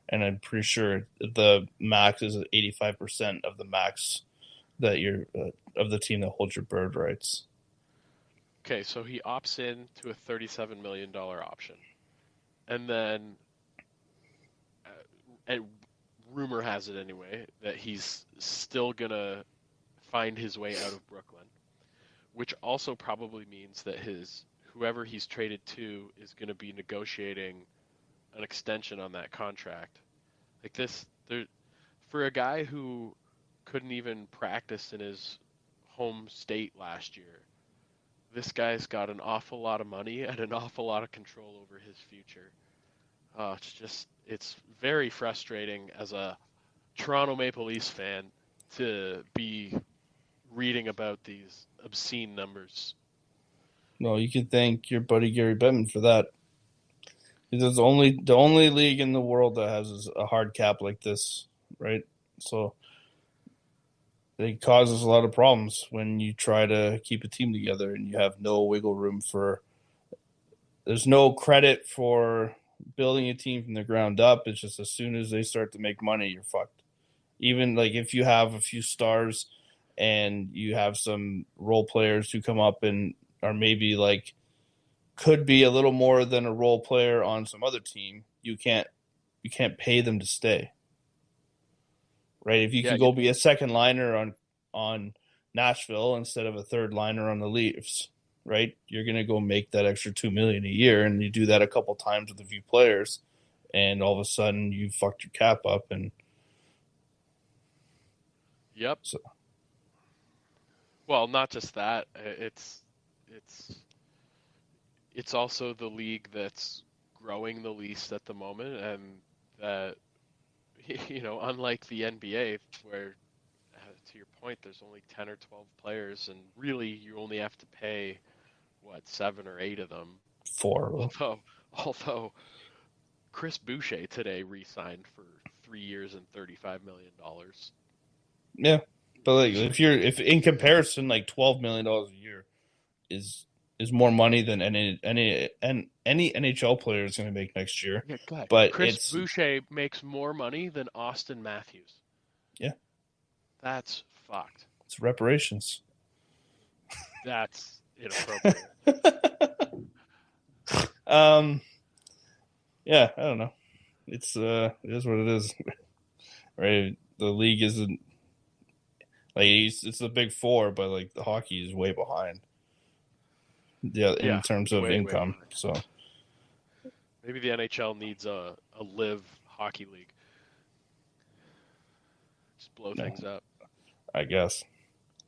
And I'm pretty sure the max is 85% of the max that you're of the team that holds your bird rights. Okay, so he opts in to a $37 million option. And then, and rumor has it anyway, that he's still going to find his way out of Brooklyn, which also probably means that whoever he's traded to is going to be negotiating an extension on that contract. Like this, for a guy who couldn't even practice in his home state last year, this guy's got an awful lot of money and an awful lot of control over his future. It's very frustrating as a Toronto Maple Leafs fan to be reading about these obscene numbers. No, you can thank your buddy Gary Bettman for that. It's the only league in the world that has a hard cap like this, right? So it causes a lot of problems when you try to keep a team together and you have no wiggle room there's no credit for building a team from the ground up. It's just as soon as they start to make money, you're fucked. Even like if you have a few stars and you have some role players who come up and are maybe like could be a little more than a role player on some other team, you can't pay them to stay. Right? If you could go be a second liner on Nashville instead of a third liner on the Leafs, right? You're going to go make that extra $2 million a year, and you do that a couple times with a few players, and all of a sudden you fucked your cap up. And yep. So, well, not just that. It's also the league that's growing the least at the moment, and that, unlike the NBA, where, to your point, there's only 10 or 12 players, and really you only have to pay, 7 or 8 of them. 4. Although Chris Boucher today re-signed for 3 years and $35 million. Yeah, but like if in comparison, like $12 million a year is more money than any NHL player is going to make next year. Yeah, go ahead. But Chris Boucher makes more money than Austin Matthews. Yeah, that's fucked. It's reparations. That's inappropriate. Yeah, I don't know. It is what it is. Right? The league isn't like it's the big 4, but like the hockey is way behind. Yeah, in terms of income. So maybe the NHL needs a live hockey league. Just blow things up. I guess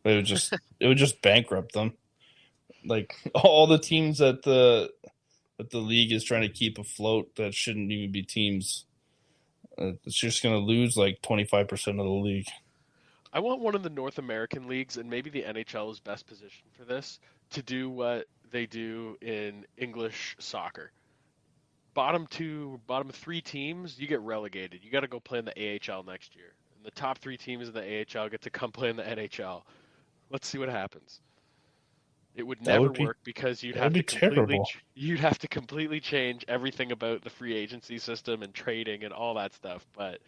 it would just bankrupt them. Like all the teams that the league is trying to keep afloat that shouldn't even be teams. It's just going to lose like 25% of the league. I want one of the North American leagues, and maybe the NHL is best positioned for this, to do what they do in English soccer. Bottom 3 teams, you get relegated. You got to go play in the AHL next year. And the top 3 teams in the AHL get to come play in the NHL. Let's see what happens. It would never work because you'd have to completely change everything about the free agency system and trading and all that stuff. But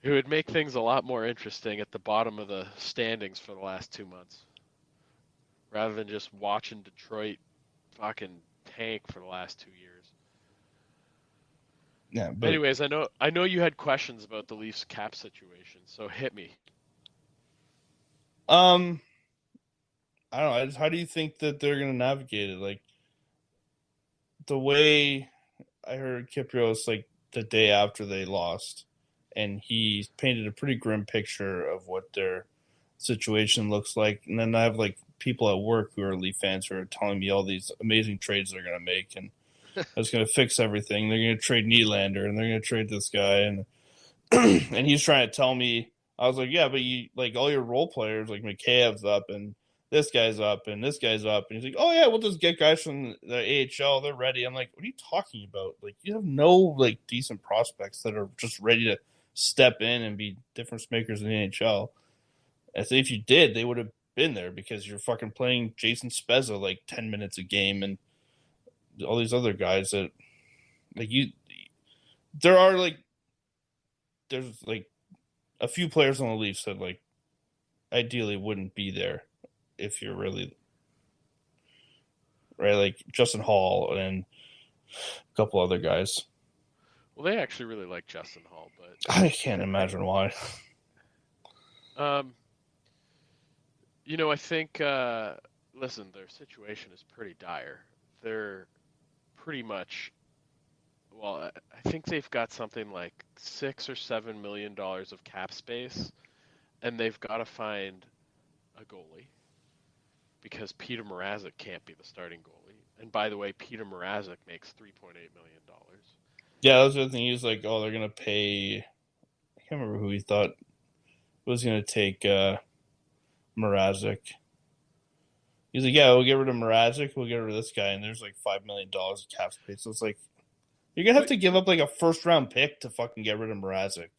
it would make things a lot more interesting at the bottom of the standings for the last 2 months, rather than just watching Detroit fucking tank for the last 2 years. Yeah. But anyways, I know you had questions about the Leafs cap situation, so hit me. I don't know. How do you think that they're going to navigate it? Like the way I heard Kyprios like the day after they lost, and he painted a pretty grim picture of what their situation looks like. And then I have like people at work who are Leaf fans who are telling me all these amazing trades they're going to make, and that's going to fix everything. They're going to trade Nylander, and they're going to trade this guy, and and he's trying to tell me I was like, yeah, but you like all your role players, like McKayev's up and this guy's up and this guy's up, and he's like, oh yeah, we'll just get guys from the AHL, they're ready. I'm like, what are you talking about? Like, you have no like decent prospects that are just ready to step in and be difference makers in the NHL. I say if you did, they would have been there because you're fucking playing Jason Spezza like 10 minutes a game and all these other guys that like you. There are like there's like a few players on the Leafs that like ideally wouldn't be there if you're really right, like Justin Hall and a couple other guys. Well, they actually really like Justin Hall, but I can't imagine why. I think listen, their situation is pretty dire. They're pretty much I think they've got something like $6 or $7 million of cap space, and they've got to find a goalie because Peter Mrazek can't be the starting goalie. And by the way, Peter Mrazek makes $3.8 million. Yeah, that was the other thing. He was like, oh, they're going to pay. I can't remember who he thought was going to take Mrazek. He's like, yeah, we'll get rid of Mrazek. We'll get rid of this guy. And there's like $5 million of cap space. So it's like, you're going to have to give up like a first-round pick to fucking get rid of Mrazek.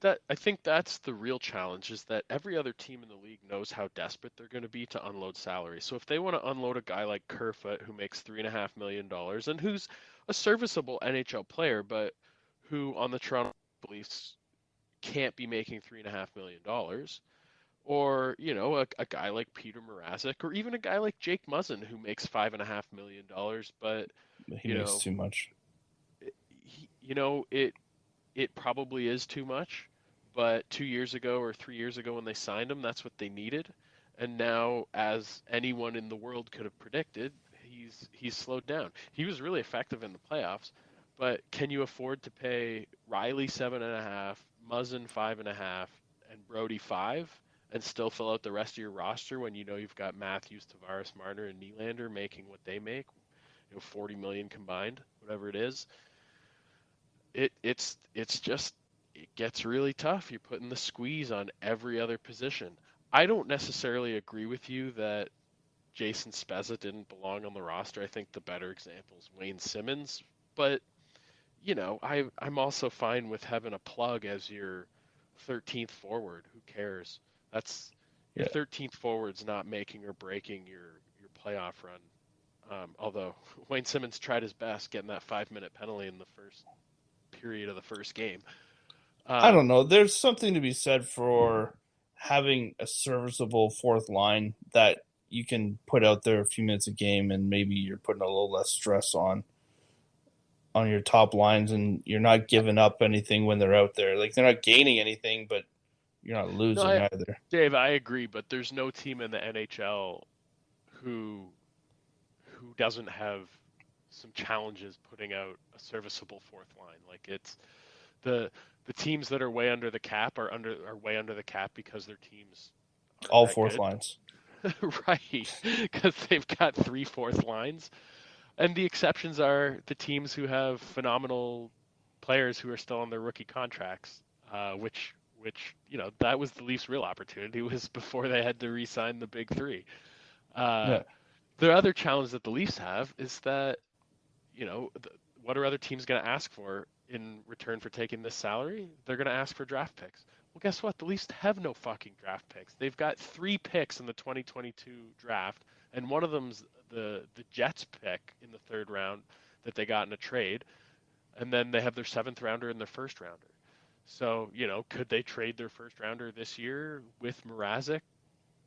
I think that's the real challenge, is that every other team in the league knows how desperate they're going to be to unload salary. So if they want to unload a guy like Kerfoot, who makes $3.5 million and who's a serviceable NHL player, but who on the Toronto Leafs can't be making $3.5 million, or a guy like Peter Mrazek, or even a guy like Jake Muzzin, who makes $5.5 million, but he makes too much. It probably is too much, but 2 years ago or 3 years ago when they signed him, that's what they needed. And now, as anyone in the world could have predicted, he's slowed down. He was really effective in the playoffs, but can you afford to pay Riley 7.5, Muzzin 5.5, and Brody 5, and still fill out the rest of your roster when you've got Matthews, Tavares, Marner, and Nylander making what they make, $40 million combined, whatever it is? It gets really tough. You're putting the squeeze on every other position. I don't necessarily agree with you that Jason Spezza didn't belong on the roster. I think the better example is Wayne Simmons, but I'm also fine with having a plug as your 13th forward. Who cares? That's your 13th forward's not making or breaking your playoff run. Although Wayne Simmons tried his best getting that 5-minute penalty in the first period of the first game. I don't know. There's something to be said for having a serviceable fourth line that you can put out there a few minutes a game, and maybe you're putting a little less stress on your top lines, and you're not giving up anything when they're out there. Like, they're not gaining anything, but you're not losing either. Dave, I agree, but there's no team in the NHL who doesn't have some challenges putting out a serviceable fourth line. Like, it's the teams that are way under the cap are way under the cap because their teams all fourth lines. Right, because they've got 3 fourth lines, and the exceptions are the teams who have phenomenal players who are still on their rookie contracts, which that was the Leafs' real opportunity, was before they had to re-sign the big 3. The other challenge that the Leafs have is that what are other teams going to ask for in return for taking this salary? They're going to ask for draft picks. Well, guess what? The Leafs have no fucking draft picks. They've got 3 picks in the 2022 draft, and one of them's the Jets pick in the 3rd round that they got in a trade, and then they have their 7th rounder and their 1st rounder. So, could they trade their 1st rounder this year with Mrazek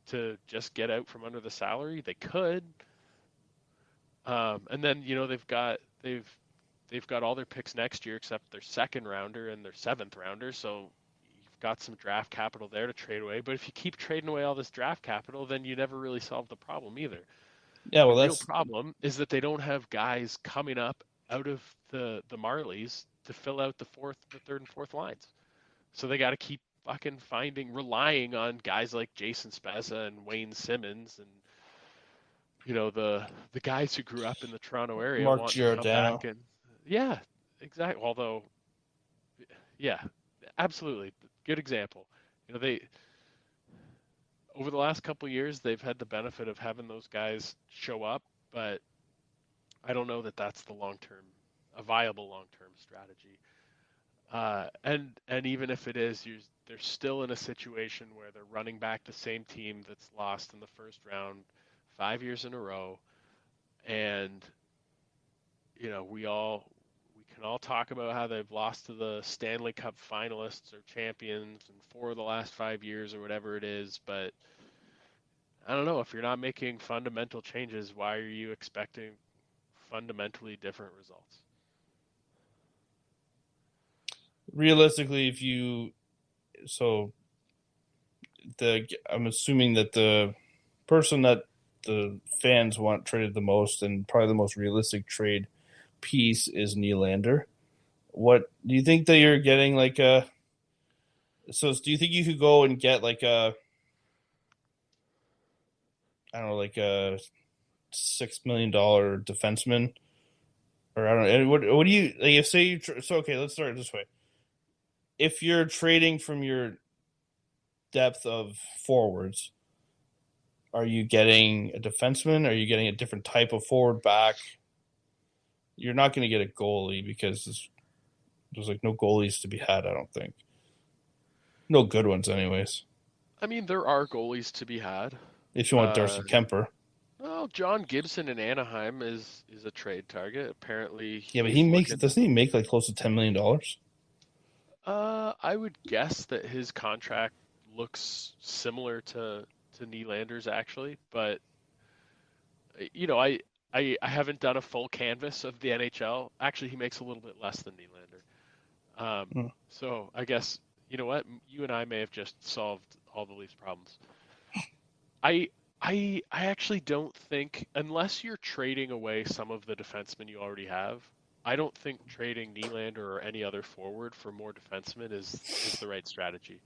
to just get out from under the salary? They could. And then, they've got all their picks next year except their 2nd rounder and their 7th rounder. So you've got some draft capital there to trade away. But if you keep trading away all this draft capital, then you never really solve the problem either. Yeah, well, the real problem is that they don't have guys coming up out of the Marlies to fill out the 3rd and 4th lines. So they got to keep fucking relying on guys like Jason Spezza and Wayne Simmons and the guys who grew up in the Toronto area. Mark Giordano. Yeah, exactly. Although, yeah, absolutely. Good example. they over the last couple of years they've had the benefit of having those guys show up, but I don't know that that's a viable long-term strategy. And even if it is, they're still in a situation where they're running back the same team that's lost in the first round 5 years in a row, and we can all talk about how they've lost to the Stanley Cup finalists or champions in 4 of the last 5 years or whatever it is, but I don't know, if you're not making fundamental changes, why are you expecting fundamentally different results? Realistically, I'm assuming that the person that the fans want traded the most and probably the most realistic trade piece is Nylander. What do you think that you're getting do you think you could go and get I don't know, a $6 million defenseman? Or I don't know. What do you like? If say you okay, let's start this way. If you're trading from your depth of forwards, are you getting a defenseman? Are you getting a different type of forward back? You're not going to get a goalie because there's no goalies to be had, I don't think. No good ones, anyways. I mean, there are goalies to be had. If you want Darcy Kemper. Well, John Gibson in Anaheim is a trade target. Apparently, yeah, but doesn't he make close to $10 million? I would guess that his contract looks similar to Nylander's actually, but I haven't done a full canvas of the NHL. Actually, he makes a little bit less than Nylander. So I guess you know what, you and I may have just solved all the Leafs' problems. I actually don't think, unless you're trading away some of the defensemen you already have, I don't think trading Nylander or any other forward for more defensemen is the right strategy.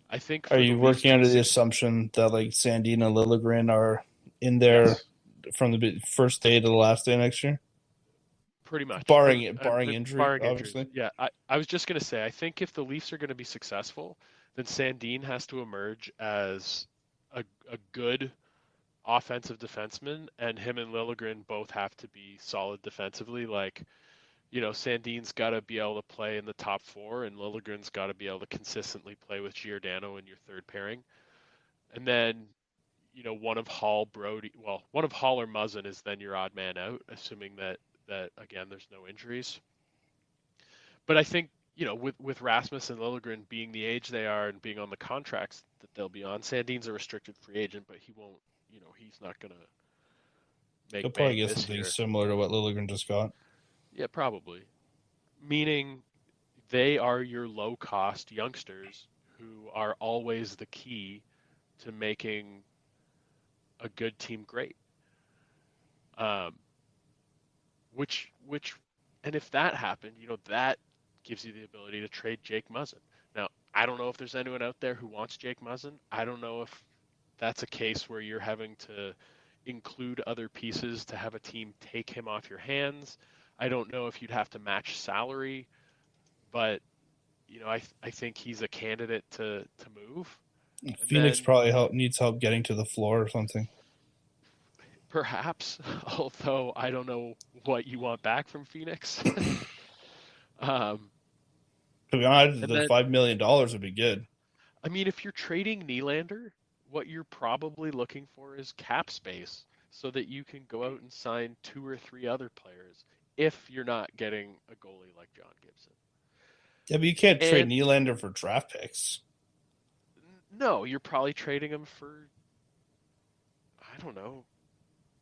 I think. Are you working under the assumption that Sandin and Liljegren are in there from the first day to the last day next year? Pretty much. Barring injury, obviously. Injury. Yeah, I was just going to say, I think if the Leafs are going to be successful, then Sandin has to emerge as a good offensive defenseman, and him and Liljegren both have to be solid defensively. Sandin's got to be able to play in the top 4, and Liljegren's got to be able to consistently play with Giordano in your third pairing. And then, one of Hall or Muzzin is then your odd man out, assuming that again, there's no injuries. But I think, with Rasmus and Liljegren being the age they are and being on the contracts that they'll be on, Sandin's a restricted free agent, but he won't, he's not going to make. He'll probably get something similar to what Liljegren just got. Yeah, probably. Meaning they are your low-cost youngsters who are always the key to making a good team great. And if that happened, that gives you the ability to trade Jake Muzzin. Now, I don't know if there's anyone out there who wants Jake Muzzin. I don't know if that's a case where you're having to include other pieces to have a team take him off your hands. I don't know if you'd have to match salary, but I think he's a candidate to move. Phoenix probably needs help getting to the floor or something. Perhaps, although I don't know what you want back from Phoenix. To be honest, the $5 million would be good. I mean, if you're trading Nylander, what you're probably looking for is cap space so that you can go out and sign 2 or 3 other players if you're not getting a goalie like John Gibson. Yeah, but you can't trade Nylander for draft picks. No, you're probably trading him for, I don't know,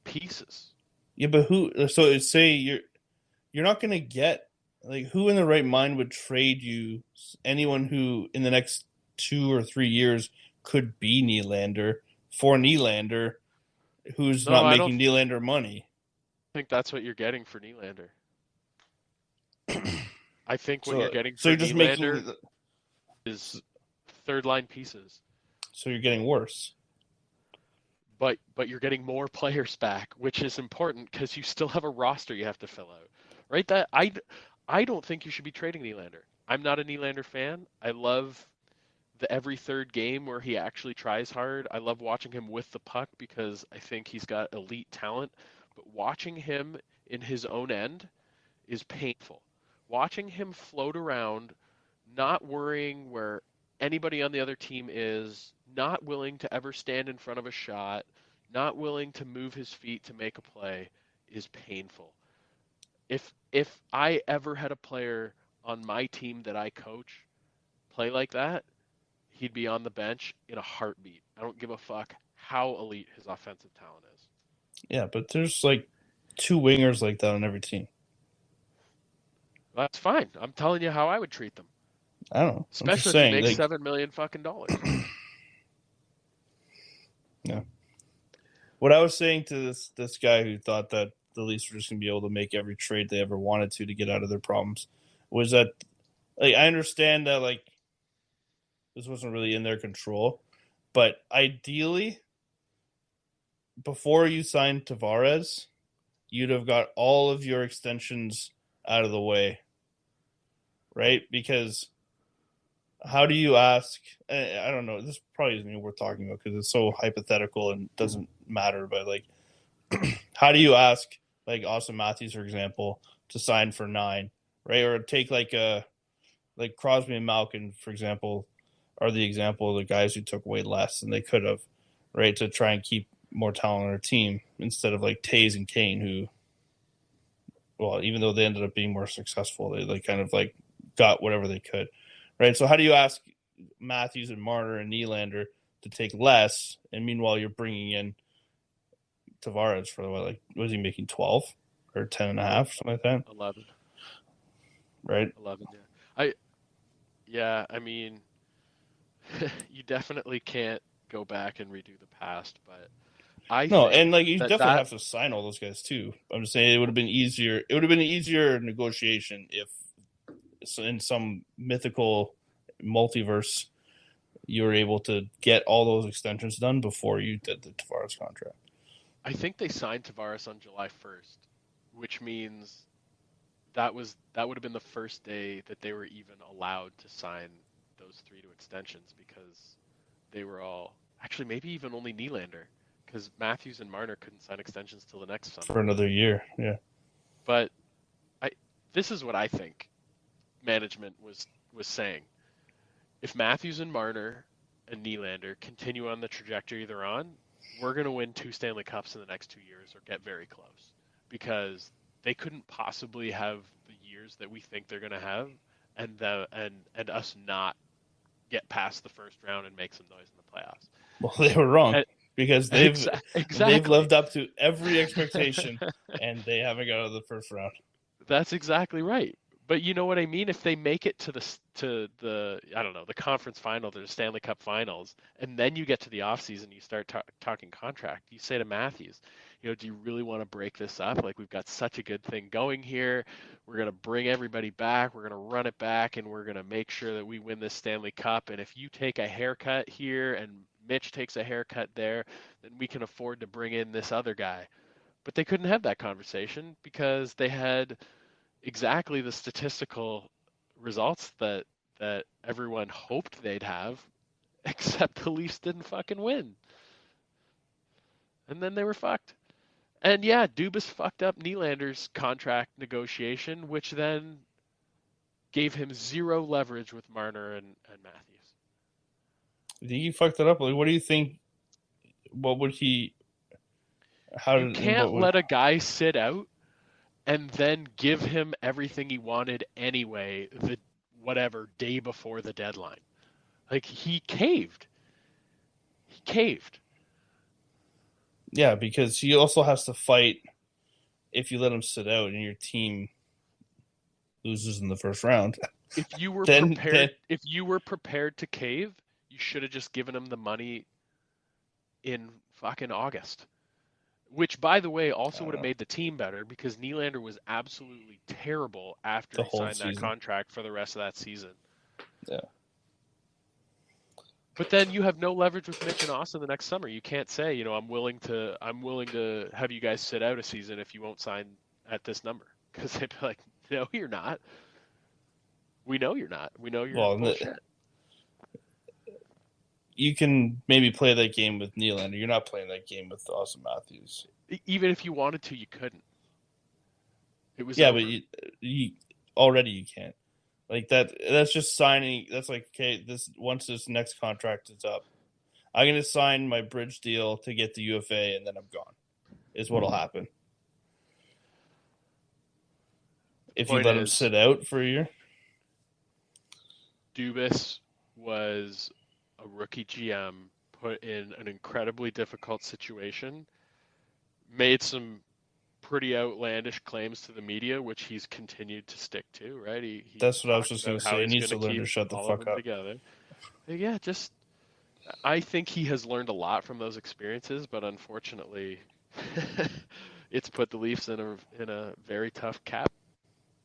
pieces. Yeah, but who? So say you're not going to get who in the right mind would trade you anyone who in the next 2 or 3 years could be Nylander for Nylander, who's not making Nylander money. I think that's what you're getting for Nylander. I think what you're getting for Nylander is third line pieces. So you're getting worse. But you're getting more players back, which is important because you still have a roster you have to fill out. Right? That I don't think you should be trading Nylander. I'm not a Nylander fan. I love the every third game where he actually tries hard. I love watching him with the puck because I think he's got elite talent. But watching him in his own end is painful. Watching him float around, not worrying where anybody on the other team is, not willing to ever stand in front of a shot, not willing to move his feet to make a play is painful. If I ever had a player on my team that I coach play like that, he'd be on the bench in a heartbeat. I don't give a fuck how elite his offensive talent is. Yeah, but there's like 2 wingers like that on every team. That's fine. I'm telling you how I would treat them. I don't know. Especially if you make $7 million fucking dollars. Yeah. What I was saying to this guy who thought that the Leafs were just gonna be able to make every trade they ever wanted to get out of their problems was that, like, I understand that, like, this wasn't really in their control, but ideally, before you signed Tavares, you'd have got all of your extensions out of the way, right? Because how do you ask? I don't know. This probably isn't even worth talking about because it's so hypothetical and doesn't matter. But, like, how do you ask, like, Austin Matthews, for example, to sign for 9, right? Or take like Crosby and Malkin, for example, are the example of the guys who took way less than they could have, right, to try and keep more talent on their team instead of like Taves and Kane, who, well, even though they ended up being more successful, they kind of like got whatever they could, right? So how do you ask Matthews and Marner and Nylander to take less, and meanwhile you're bringing in Tavares for what was he making, 12 or 10 and a half, something like that? 11. Right? 11, yeah. I mean, you definitely can't go back and redo the past, but and like you definitely have to sign all those guys too. I'm just saying it would have been easier. It would have been an easier negotiation if, in some mythical multiverse, you were able to get all those extensions done before you did the Tavares contract. I think they signed Tavares on July 1st, which means that would have been the first day that they were even allowed to sign those 3 extensions, because they were all, actually maybe even only Nylander, because Matthews and Marner couldn't sign extensions till the next summer. For another year, yeah. But this is what I think management was saying. If Matthews and Marner and Nylander continue on the trajectory they're on, we're going to win 2 Stanley Cups in the next 2 years or get very close, because they couldn't possibly have the years that we think they're going to have and us not get past the first round and make some noise in the playoffs. Well, they were wrong, because they've lived up to every expectation and they haven't got out of the first round. That's exactly right. But you know what I mean? If they make it to the I don't know, the conference final, the Stanley Cup finals, and then you get to the offseason, you start talking contract, you say to Matthews, do you really want to break this up? Like, we've got such a good thing going here. We're going to bring everybody back. We're going to run it back, and we're going to make sure that we win this Stanley Cup. And if you take a haircut here and Mitch takes a haircut there, then we can afford to bring in this other guy. But they couldn't have that conversation because they had exactly the statistical results that everyone hoped they'd have, except the Leafs didn't fucking win. And then they were fucked. And yeah, Dubas fucked up Nylander's contract negotiation, which then gave him 0 leverage with Marner and Matthews. I think he fucked it up. Like, what do you think? What would he? You can't let a guy sit out and then give him everything he wanted anyway, the day before the deadline. Like, he caved. Yeah, because he also has to fight if you let him sit out and your team loses in the first round. If you were prepared to cave, you should have just given him the money in fucking August. Which, by the way, also would have made the team better, because Nylander was absolutely terrible after he signed that contract for the rest of that season. Yeah. But then you have no leverage with Mitch and Austin the next summer. You can't say, I'm willing to have you guys sit out a season if you won't sign at this number, because they'd be like, no, you're not. We know you're not. We know you're bullshit. you can maybe play that game with Nylander. You're not playing that game with Austin Matthews. Even if you wanted to, you couldn't. It was Yeah, over. but you already you can't. Like that. That's just signing. That's like, okay, once this next contract is up, I'm going to sign my bridge deal to get the UFA, and then I'm gone. Is what'll happen if you let him sit out for a year. Dubas was a rookie GM put in an incredibly difficult situation, made some pretty outlandish claims to the media, which he's continued to stick to, right? He That's what I was just going to say. He needs to learn to shut the fuck up. Together. Yeah, I think he has learned a lot from those experiences, but unfortunately, it's put the Leafs in a very tough cap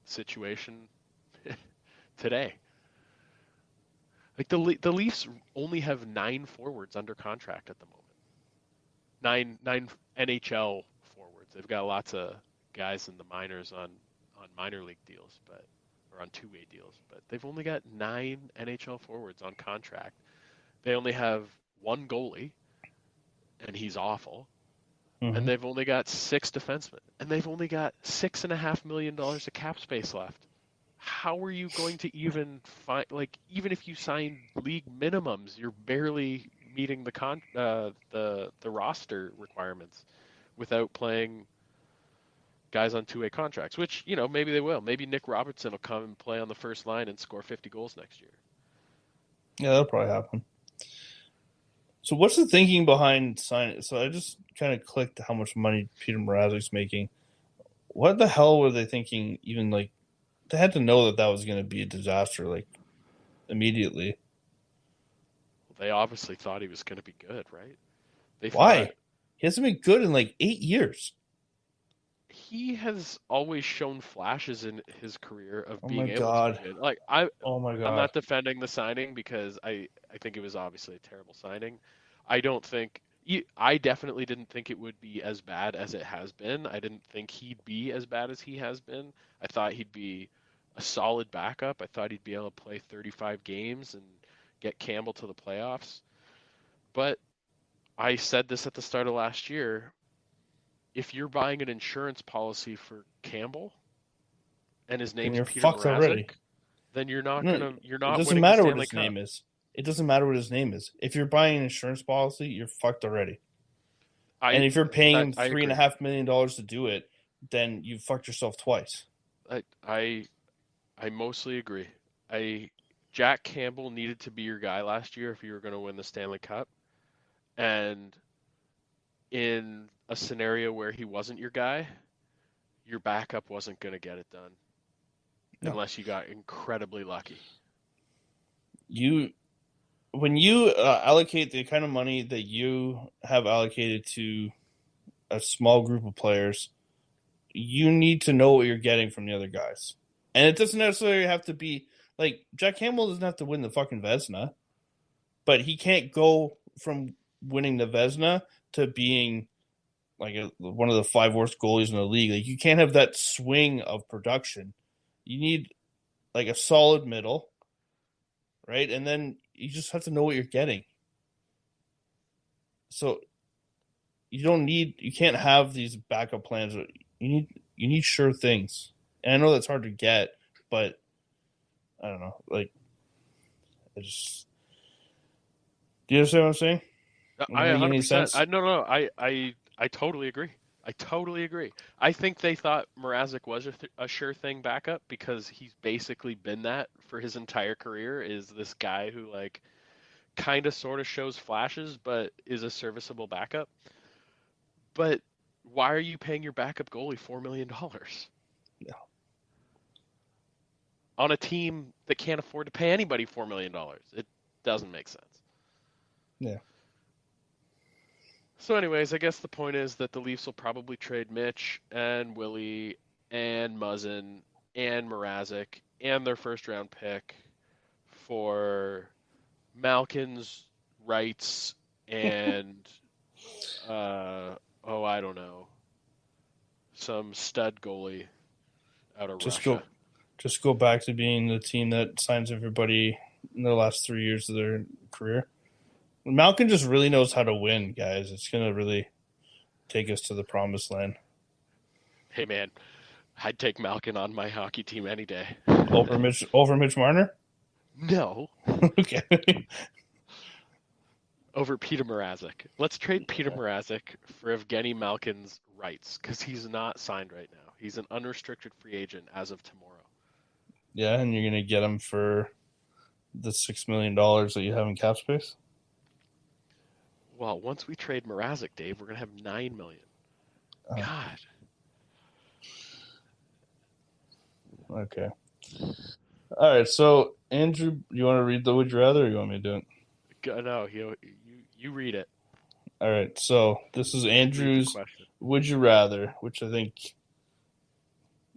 situation today. Like the Leafs only have 9 forwards under contract at the moment. Nine NHL forwards. They've got lots of guys in the minors on minor league deals, or on two-way deals, but they've only got 9 NHL forwards on contract. They only have 1 goalie, and he's awful. Mm-hmm. And they've only got 6 defensemen, and they've only got $6.5 million of cap space left. How are you going to even find, like, even if you sign league minimums, you're barely meeting the roster requirements without playing guys on two-way contracts, which, maybe they will. Maybe Nick Robertson will come and play on the first line and score 50 goals next year. Yeah, that'll probably happen. So what's the thinking behind signing? So I just kind of clicked how much money Peter Mrazek's making. What the hell were they thinking? Even like they had to know that was going to be a disaster, like immediately. They obviously thought he was going to be good, right? Why? He hasn't been good in like 8 years. He has always shown flashes in his career of being able to be good. Like oh my God. I'm not defending the signing because I think it was obviously a terrible signing. I definitely didn't think it would be as bad as it has been. I didn't think he'd be as bad as he has been. I thought he'd be a solid backup. I thought he'd be able to play 35 games and get Campbell to the playoffs. But I said this at the start of last year. If you're buying an insurance policy for Campbell and his name's Peter Mrazek, then you're not winning the Stanley Cup. It doesn't matter what his name is. It doesn't matter what his name is. If you're buying an insurance policy, you're fucked already. And if you're paying him $3.5 million to do it, then you fucked yourself twice. I mostly agree. Jack Campbell needed to be your guy last year if you were going to win the Stanley Cup. And in a scenario where he wasn't your guy, your backup wasn't going to get it done unless you got incredibly lucky. When you allocate the kind of money that you have allocated to a small group of players, you need to know what you're getting from the other guys. And it doesn't necessarily have to be like Jack Campbell doesn't have to win the fucking Vezina, but he can't go from winning the Vezina to being like one of the 5 worst goalies in the league. Like you can't have that swing of production. You need like a solid middle, right? And then you just have to know what you're getting. So you can't have these backup plans. You need sure things. And I know that's hard to get, but I don't know. Like, do you understand what I'm saying? I 100%. I totally agree. I think they thought Mrazek was a sure thing backup because he's basically been that for his entire career. Is this guy who like kind of sort of shows flashes, but is a serviceable backup. But why are you paying your backup goalie $4 million? No. On a team that can't afford to pay anybody $4 million. It doesn't make sense. Yeah. So anyways, I guess the point is that the Leafs will probably trade Mitch and Willie and Muzzin and Mrazek and their first-round pick for Malkin's rights and, I don't know, some stud goalie out of Russia. Just go back to being the team that signs everybody in the last 3 years of their career. Malkin just really knows how to win, guys. It's gonna really take us to the promised land. Hey man, I'd take Malkin on my hockey team any day. Over Mitch Marner? No. Okay. Over Peter Mrazek. Let's trade Peter Mrazek for Evgeny Malkin's rights, because he's not signed right now. He's an unrestricted free agent as of tomorrow. Yeah, and you're gonna get him for the $6 million that you have in cap space? Well, once we trade Mrazek, Dave, we're gonna have $9 million. God. Okay. All right, so Andrew, you want to read the Would You Rather, or you want me to do it? No, you read it. All right, so this is Andrew's question. Would You Rather, which I think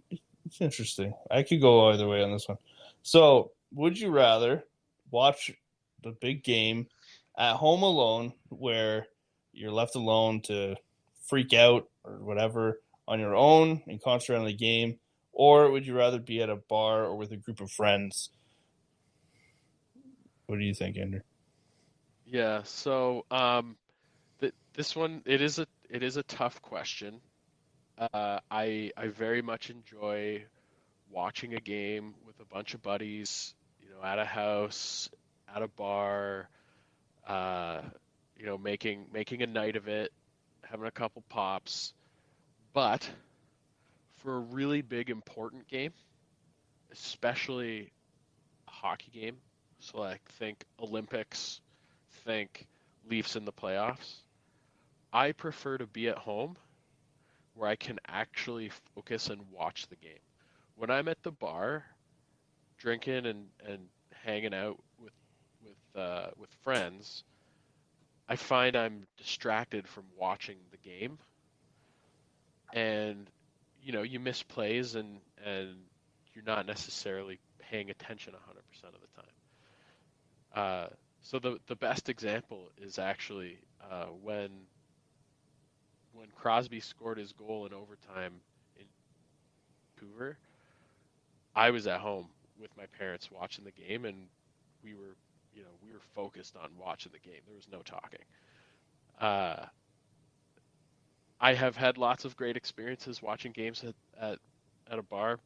it's interesting. I could go either way on this one. So, would you rather watch the big game at home alone, where you're left alone to freak out or whatever on your own and concentrate on the game, or would you rather be at a bar or with a group of friends? What do you think, Andrew? Yeah, so this one it is a tough question. I very much enjoy watching a game with a bunch of buddies, at a house, at a bar, making a night of it, having a couple pops. But for a really big important game, especially a hockey game, so like think Olympics, think Leafs in the playoffs, I prefer to be at home where I can actually focus and watch the game. When I'm at the bar, drinking and hanging out with friends, I find I'm distracted from watching the game, and you miss plays and you're not necessarily paying attention 100% of the time. So the best example is actually when Crosby scored his goal in overtime in Vancouver. I was at home with my parents watching the game, and we were focused on watching the game. There was no talking. I have had lots of great experiences watching games at a bar.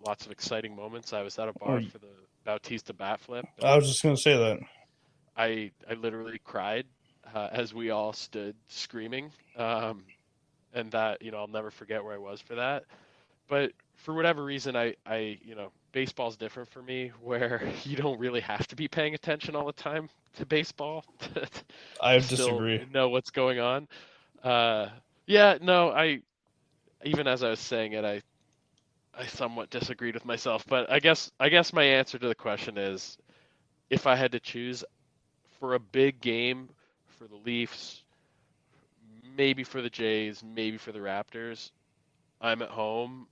Lots of exciting moments. I was at a bar for the Bautista bat flip. I was just going to say that. I literally cried as we all stood screaming, and that I'll never forget where I was for that. But for whatever reason, I baseball's different for me, where you don't really have to be paying attention all the time to baseball. I disagree. Know what's going on. Yeah, no, even as I was saying it, I somewhat disagreed with myself. But I guess my answer to the question is, if I had to choose for a big game for the Leafs, maybe for the Jays, maybe for the Raptors, I'm at home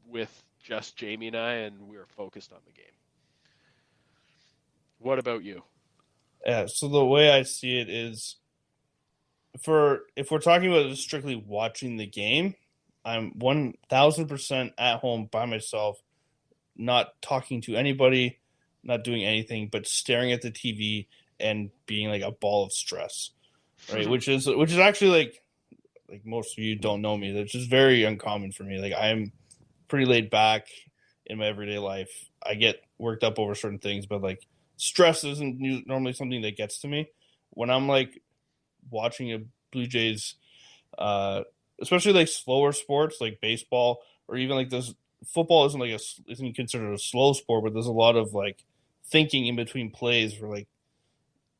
with just Jamie and I, and we're focused on the game. What about you? Yeah, so the way I see it is, if we're talking about just strictly watching the game, I'm 1,000% at home by myself, not talking to anybody, not doing anything, but staring at the TV and being like a ball of stress, right? which is actually like most of you don't know me. That's just very uncommon for me. Like, I'm pretty laid back in my everyday life. I get worked up over certain things, but like stress isn't normally something that gets to me. When I'm like watching a Blue Jays, especially like slower sports like baseball, or even like this football isn't considered a slow sport, but there's a lot of like thinking in between plays where like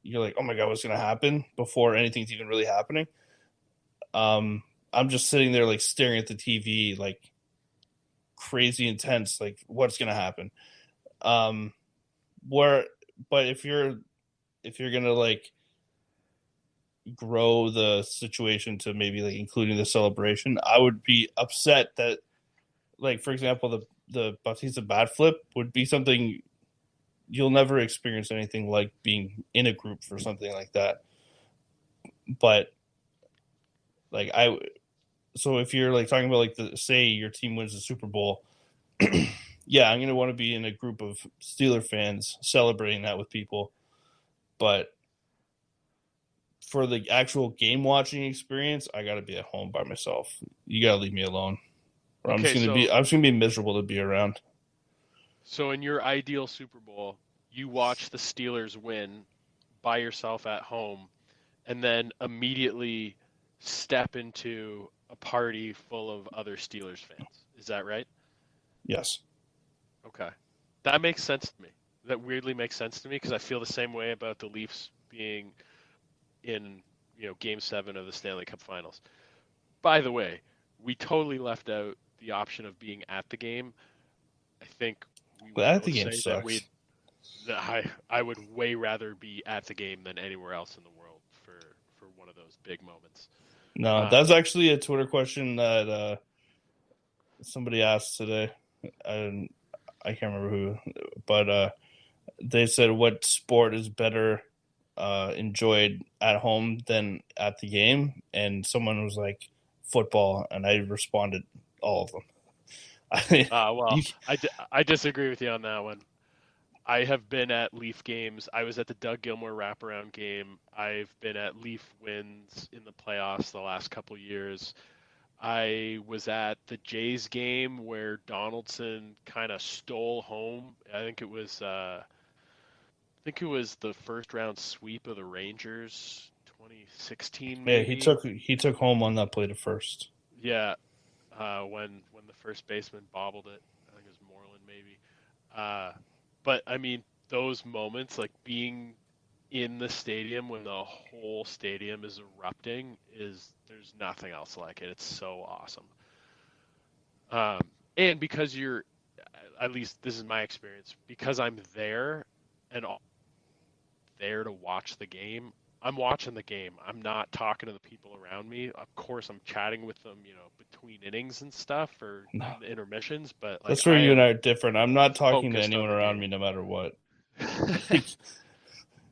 you're like, oh my god, what's gonna happen before anything's even really happening. I'm just sitting there like staring at the TV, like crazy intense, like what's gonna happen. But if you're gonna like grow the situation to maybe like including the celebration, I would be upset that, like, for example, the Bautista bat flip would be something you'll never experience anything like being in a group for something like that. But like so if you're like talking about like say your team wins the Super Bowl, yeah, I'm gonna want to be in a group of Steeler fans celebrating that with people. But for the actual game watching experience, I got to be at home by myself. You got to leave me alone. Or I'm just gonna be miserable to be around. So in your ideal Super Bowl, you watch the Steelers win by yourself at home, and then immediately step into a party full of other Steelers fans. Is that right? Yes. Okay. That makes sense to me. That weirdly makes sense to me because I feel the same way about the Leafs being in, Game 7 of the Stanley Cup Finals. By the way, we totally left out the option of being at the game. I think we would At the both game say sucks. I would way rather be at the game than anywhere else in the world for one of those big moments. No, that's actually a Twitter question that somebody asked today. I can't remember who, but they said what sport is better enjoyed at home than at the game, and someone was like football, and I responded all of them. I disagree with you on that one. I have been at Leaf games. I was at the Doug Gilmour wraparound game. I've been at Leaf wins in the playoffs the last couple years. I was at the Jays game where Donaldson kind of stole home. I think it was the first round sweep of the Rangers, 2016 maybe. Yeah, he took home on that play to first. Yeah, when the first baseman bobbled it. I think it was Moreland maybe. But I mean, those moments, like being in the stadium when the whole stadium is erupting, there's nothing else like it. It's so awesome. And because at least this is my experience, because I'm there and there to watch the game, I'm watching the game. I'm not talking to the people around me. Of course, I'm chatting with them, between innings and stuff or intermissions. But like, that's where you and I are different. I'm not talking to anyone around me, no matter what.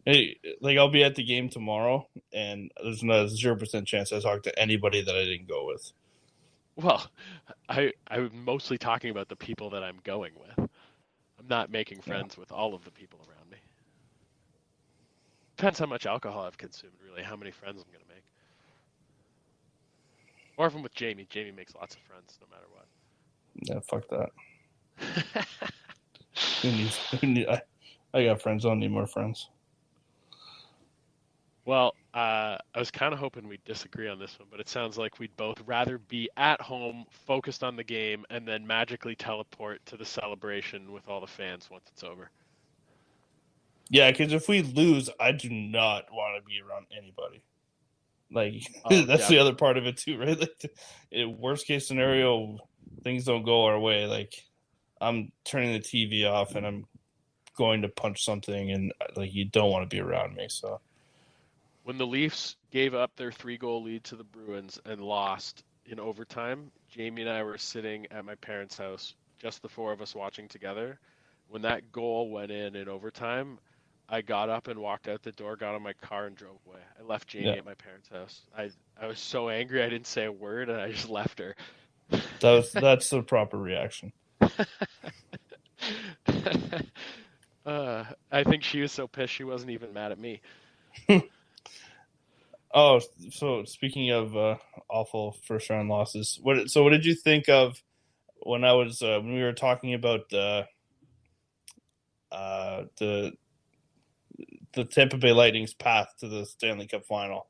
Hey, like I'll be at the game tomorrow, and there's not a 0% chance I talk to anybody that I didn't go with. Well, I'm mostly talking about the people that I'm going with. I'm not making friends with all of the people around me. Depends how much alcohol I've consumed, really, how many friends I'm going to make. Or if I'm with Jamie. Jamie makes lots of friends, no matter what. Yeah, fuck that. I got friends. I don't need more friends. Well, I was kind of hoping we'd disagree on this one, but it sounds like we'd both rather be at home, focused on the game, and then magically teleport to the celebration with all the fans once it's over. Yeah, because if we lose, I do not want to be around anybody. Like, that's the other part of it too, right? Like, worst case scenario, things don't go our way. Like, I'm turning the TV off and I'm going to punch something, and like, you don't want to be around me. So, when the Leafs gave up their 3-goal lead to the Bruins and lost in overtime, Jamie and I were sitting at my parents' house, just the four of us watching together. When that goal went in overtime, I got up and walked out the door, got in my car, and drove away. I left Jamie at my parents' house. I was so angry I didn't say a word, and I just left her. That's the proper reaction. I think she was so pissed she wasn't even mad at me. Oh, so speaking of awful first round losses, what did you think of when we were talking about the Tampa Bay Lightning's path to the Stanley Cup final?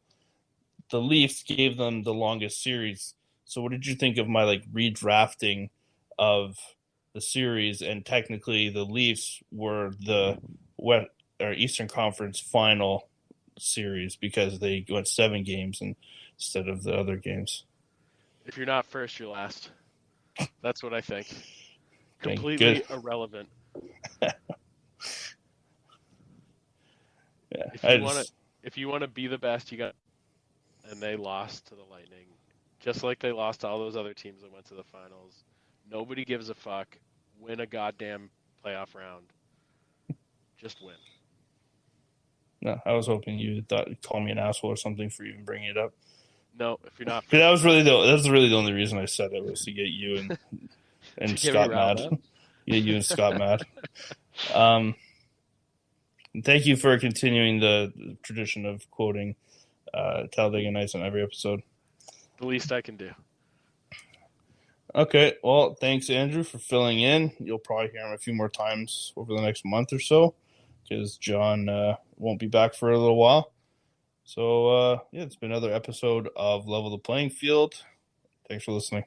The Leafs gave them the longest series. So what did you think of my redrafting of the series? And technically the Leafs were the Eastern Conference final series because they went 7 games instead of the other games. If you're not first, you're last. That's what I think. Completely irrelevant. Yeah, if you want to be the best, you got. And they lost to the Lightning, just like they lost to all those other teams that went to the finals. Nobody gives a fuck. Win a goddamn playoff round. Just win. No, I was hoping you thought you'd call me an asshole or something for even bringing it up. No, if you're not. That was really the only reason I said it, was to get you and Scott mad. Yeah, you and Scott mad. Thank you for continuing the tradition of quoting Talladega Nights on every episode. The least I can do. Okay, well, thanks, Andrew, for filling in. You'll probably hear him a few more times over the next month or so because John won't be back for a little while. So, yeah, it's been another episode of Level the Playing Field. Thanks for listening.